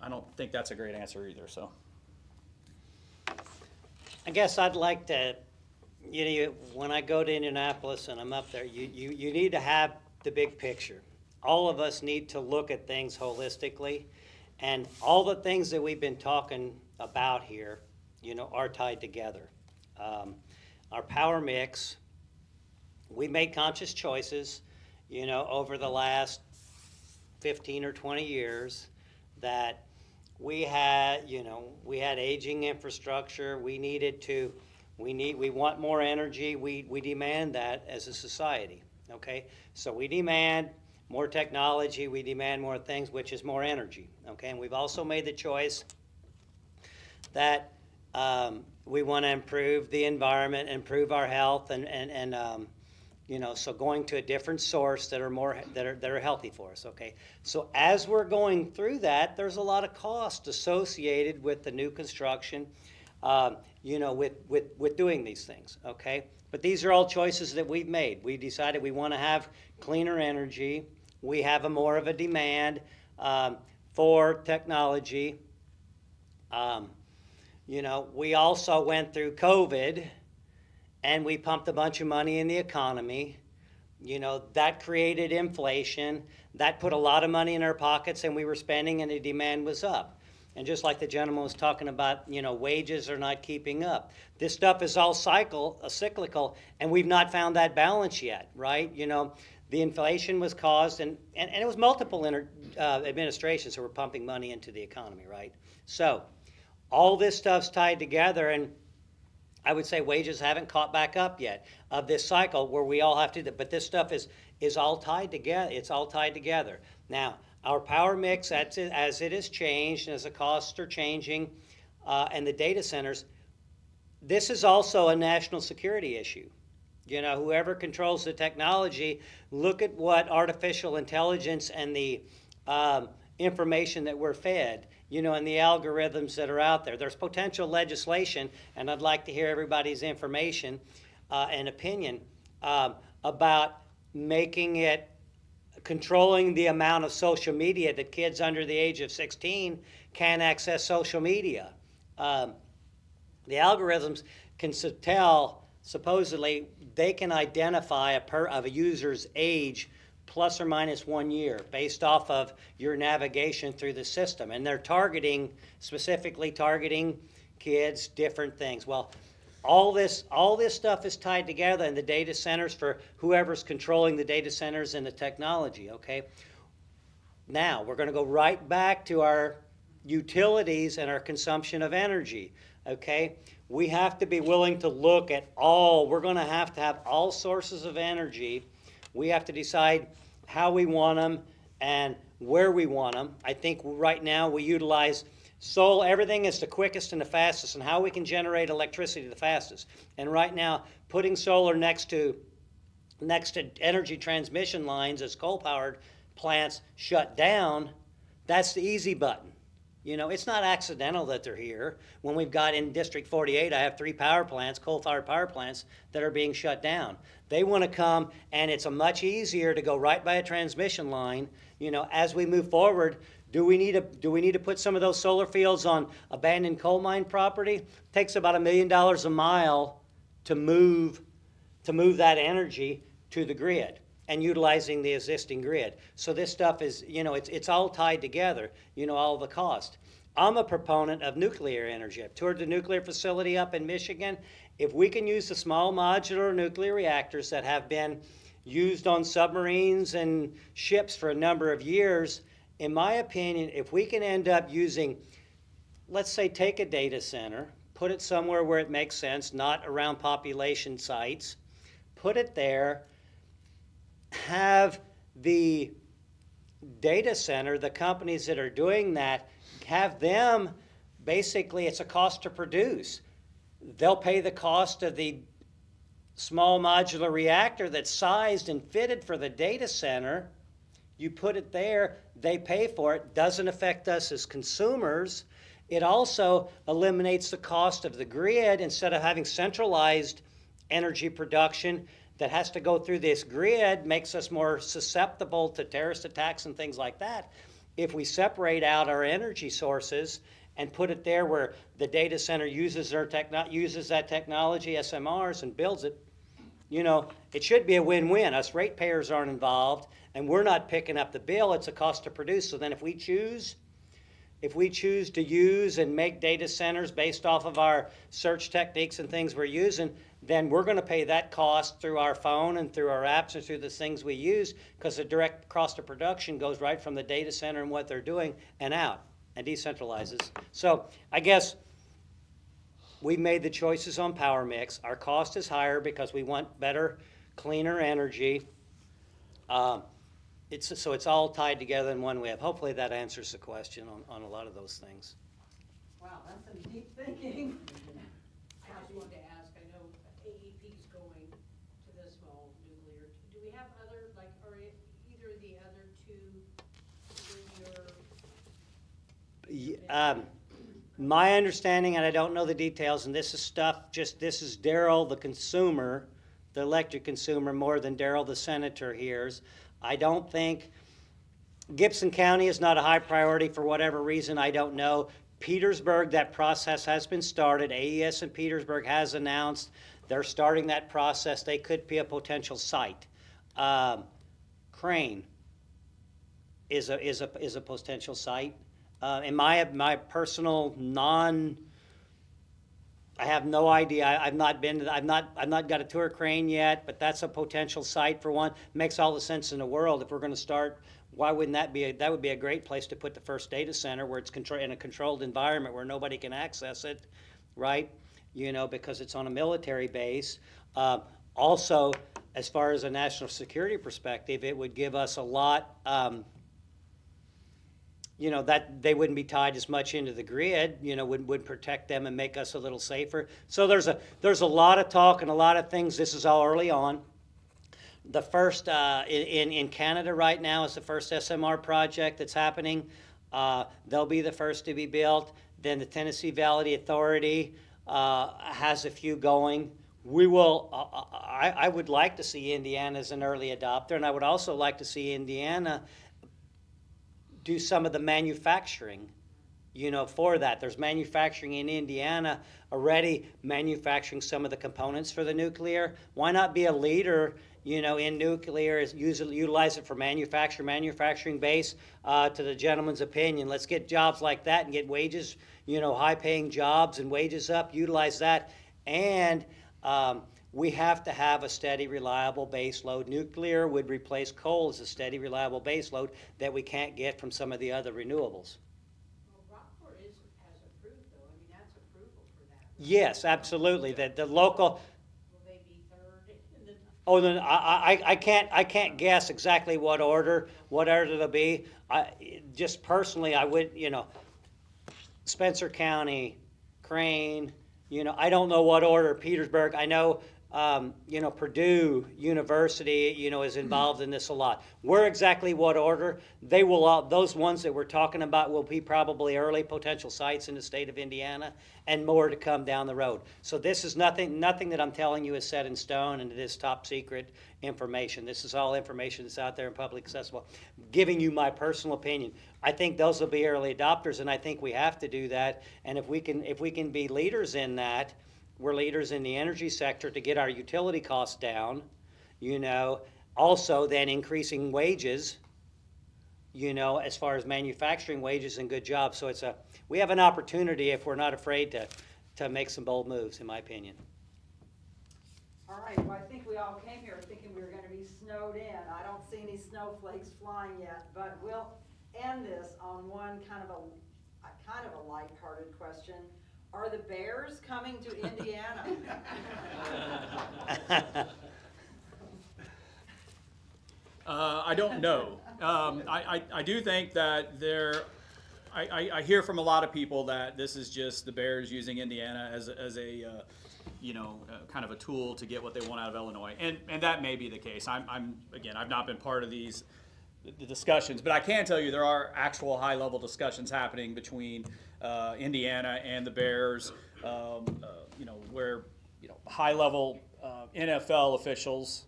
I don't think that's a great answer either. So I guess I'd like to, when I go to Indianapolis and I'm up there, you need to have the big picture. All of us need to look at things holistically, and all the things that we've been talking about here, are tied together. Our power mix, we made conscious choices, over the last 15 or 20 years that we had aging infrastructure. We want more energy. We demand that as a society, okay? So we demand more technology, we demand more things, which is more energy, okay? And we've also made the choice that we want to improve the environment, improve our health, and so going to a different source that are healthy for us, okay? So as we're going through that, there's a lot of cost associated with the new construction, with doing these things, okay? But these are all choices that we've made. We decided we want to have cleaner energy. We have more of a demand for technology. We also went through COVID, and we pumped a bunch of money in the economy. That created inflation. That put a lot of money in our pockets, and we were spending, and the demand was up. And just like the gentleman was talking about, wages are not keeping up. This stuff is all cyclical, and we've not found that balance yet, right? The inflation was caused, and it was multiple administrations who were pumping money into the economy, right? So all this stuff's tied together, and I would say wages haven't caught back up yet of this cycle where we all have to, but this stuff is all tied together. It's all tied together. Now, our power mix, as it has changed, and as the costs are changing, and the data centers, this is also a national security issue. Whoever controls the technology, look at what artificial intelligence and the information that we're fed, and the algorithms that are out there. There's potential legislation, and I'd like to hear everybody's information and opinion about controlling the amount of social media that kids under the age of 16 can access social media. The algorithms can supposedly, they can identify a user's age plus or minus 1 year based off of your navigation through the system. And they're specifically targeting kids, different things. Well, all this stuff is tied together in the data centers for whoever's controlling the data centers and the technology, okay? Now, we're gonna go right back to our utilities and our consumption of energy, okay? We have to be willing to look at we're gonna have to have all sources of energy. We have to decide how we want them and where we want them. I think right now we utilize solar, everything is the quickest and the fastest, and how we can generate electricity the fastest. And right now, putting solar next to energy transmission lines as coal-powered plants shut down, that's the easy button. You know, it's not accidental that they're here. When we've got in District 48, I have 3 power plants, coal-fired power plants, that are being shut down. They want to come, and it's a much easier to go right by a transmission line. You know, as we move forward, do we need to put some of those solar fields on abandoned coal mine property? It takes about $1 million a mile to move that energy to the grid and utilizing the existing grid. So this stuff is, you know, it's all tied together, you know, all the cost. I'm a proponent of nuclear energy. I've toured the nuclear facility up in Michigan. If we can use the small modular nuclear reactors that have been used on submarines and ships for a number of years, in my opinion, if we can end up using, let's say, take a data center, put it somewhere where it makes sense, not around population sites, put it there, have the data center, the companies that are doing that, have them, basically it's a cost to produce. They'll pay the cost of the small modular reactor that's sized and fitted for the data center. You put it there, they pay for it, doesn't affect us as consumers. It also eliminates the cost of the grid. Instead of having centralized energy production that has to go through this grid, makes us more susceptible to terrorist attacks and things like that. If we separate out our energy sources and put it there where the data center uses that technology, SMRs, and builds it, you know, it should be a win-win. Us ratepayers aren't involved, and we're not picking up the bill. It's a cost to produce. So then if we choose to use and make data centers based off of our search techniques and things we're using, then we're going to pay that cost through our phone and through our apps and through the things we use, because the direct cost of production goes right from the data center and what they're doing and out and decentralizes. So I guess we've made the choices on power mix. Our cost is higher because we want better, cleaner energy. So it's all tied together in one way. Hopefully that answers the question on a lot of those things. Wow, that's some deep thinking. I just wanted to ask, I know AEP's going to the small nuclear. Do we have other, like, or either the other two in your? My understanding, and I don't know the details, and this is Daryl, the consumer, the electric consumer, more than Daryl, the senator hears. I don't think, Gibson County is not a high priority for whatever reason, I don't know. Petersburg, that process has been started. AES in Petersburg has announced they're starting that process. They could be a potential site. Crane is a potential site. In my personal I have no idea. I've not got a tour Crane yet, but that's a potential site for one. Makes all the sense in the world. If we're going to start, why wouldn't that be? That would be a great place to put the first data center, where it's in a controlled environment where nobody can access it, right? You know, because it's on a military base. Also, as far as a national security perspective, it would give us a lot. You know, that they wouldn't be tied as much into the grid, you know, would protect them and make us a little safer. So there's a lot of talk and a lot of things. This is all early on. The first, in Canada right now is the first SMR project that's happening. They'll be the first to be built. Then the Tennessee Valley Authority has a few going. We will, I would like to see Indiana as an early adopter, and I would also like to see Indiana do some of the manufacturing, you know, for that. There's manufacturing in Indiana already, manufacturing some of the components for the nuclear. Why not be a leader, you know, in nuclear, utilize it for manufacturing base, to the gentleman's opinion. Let's get jobs like that and get wages, you know, high-paying jobs and wages up, utilize that. And we have to have a steady, reliable base load. Nuclear would replace coal as a steady, reliable base load that we can't get from some of the other renewables. Well, Rockport has approved though, I mean, that's approval for that. Yes, absolutely. The local, Will they be third in the? oh, then I can't guess exactly what order it'll be. Just personally, I would, Spencer County, Crane, I don't know what order, Petersburg, I know, Purdue University, is involved in this a lot. Where exactly what order, they will all, those ones that we're talking about will be probably early potential sites in the state of Indiana, and more to come down the road. So this is nothing that I'm telling you is set in stone, and it is top secret information. This is all information that's out there and public accessible. Giving you my personal opinion. I think those will be early adopters, and I think we have to do that. And if we can be leaders in that, we're leaders in the energy sector to get our utility costs down, also then increasing wages, as far as manufacturing wages and good jobs. So we have an opportunity if we're not afraid to make some bold moves, in my opinion. All right, well, I think we all came here thinking we were gonna be snowed in. I don't see any snowflakes flying yet, but we'll end this on one kind of a lighthearted question. Are the Bears coming to Indiana? I don't know. I do think that I hear from a lot of people that this is just the Bears using Indiana as a kind of a tool to get what they want out of Illinois, and that may be the case. I've not been part of the discussions, but I can tell you there are actual high-level discussions happening between Indiana and the Bears, where high-level NFL officials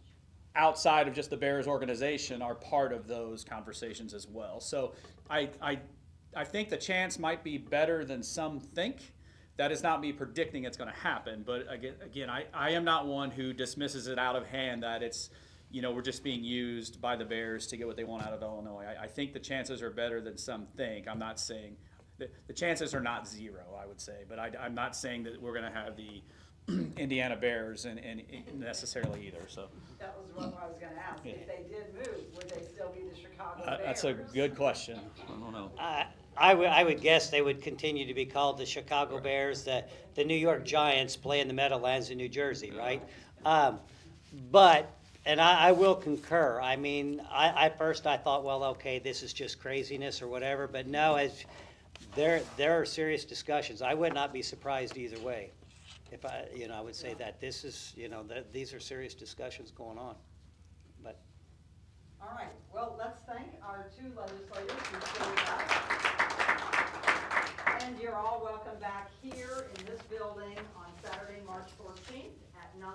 outside of just the Bears organization are part of those conversations as well. So I think the chance might be better than some think. That is not me predicting it's going to happen, but again, I am not one who dismisses it out of hand that it's, we're just being used by the Bears to get what they want out of Illinois. I think the chances are better than some think. I'm not saying, the chances are not zero, I would say, but I'm not saying that we're going to have the Indiana Bears and necessarily either. So That was what I was gonna ask. Yeah. If they did move, would they still be the Chicago Bears? that's a good question. I don't know. I would guess they would continue to be called the Chicago Bears, the New York Giants play in the Meadowlands in New Jersey, right? But I will concur. I mean, at first I thought, well, okay, this is just craziness or whatever, but no, there are serious discussions. I would not be surprised either way. If I would say that this is, these are serious discussions going on. But All right, well, let's thank our two legislators who showed up. And you're all welcome back here in this building on Saturday, March 14th at 9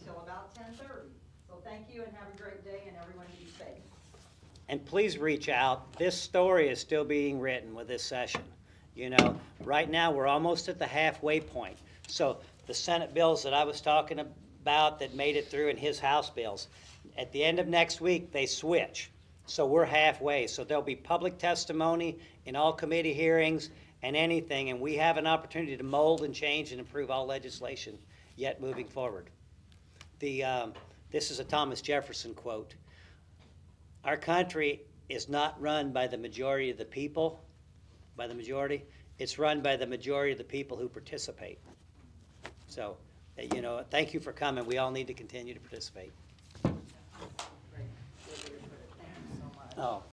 till about 10:30. So thank you and have a great day, and everyone be safe. And please reach out. This story is still being written with this session. Right now we're almost at the halfway point. So the Senate bills that I was talking about that made it through and his House bills, at the end of next week, they switch. So we're halfway. So there'll be public testimony in all committee hearings and anything, and we have an opportunity to mold and change and improve all legislation yet moving forward. This is a Thomas Jefferson quote. Our country is not run by the majority of the people, it's run by the majority of the people who participate. So, thank you for coming. We all need to continue to participate. Great. Thank you so much. Oh.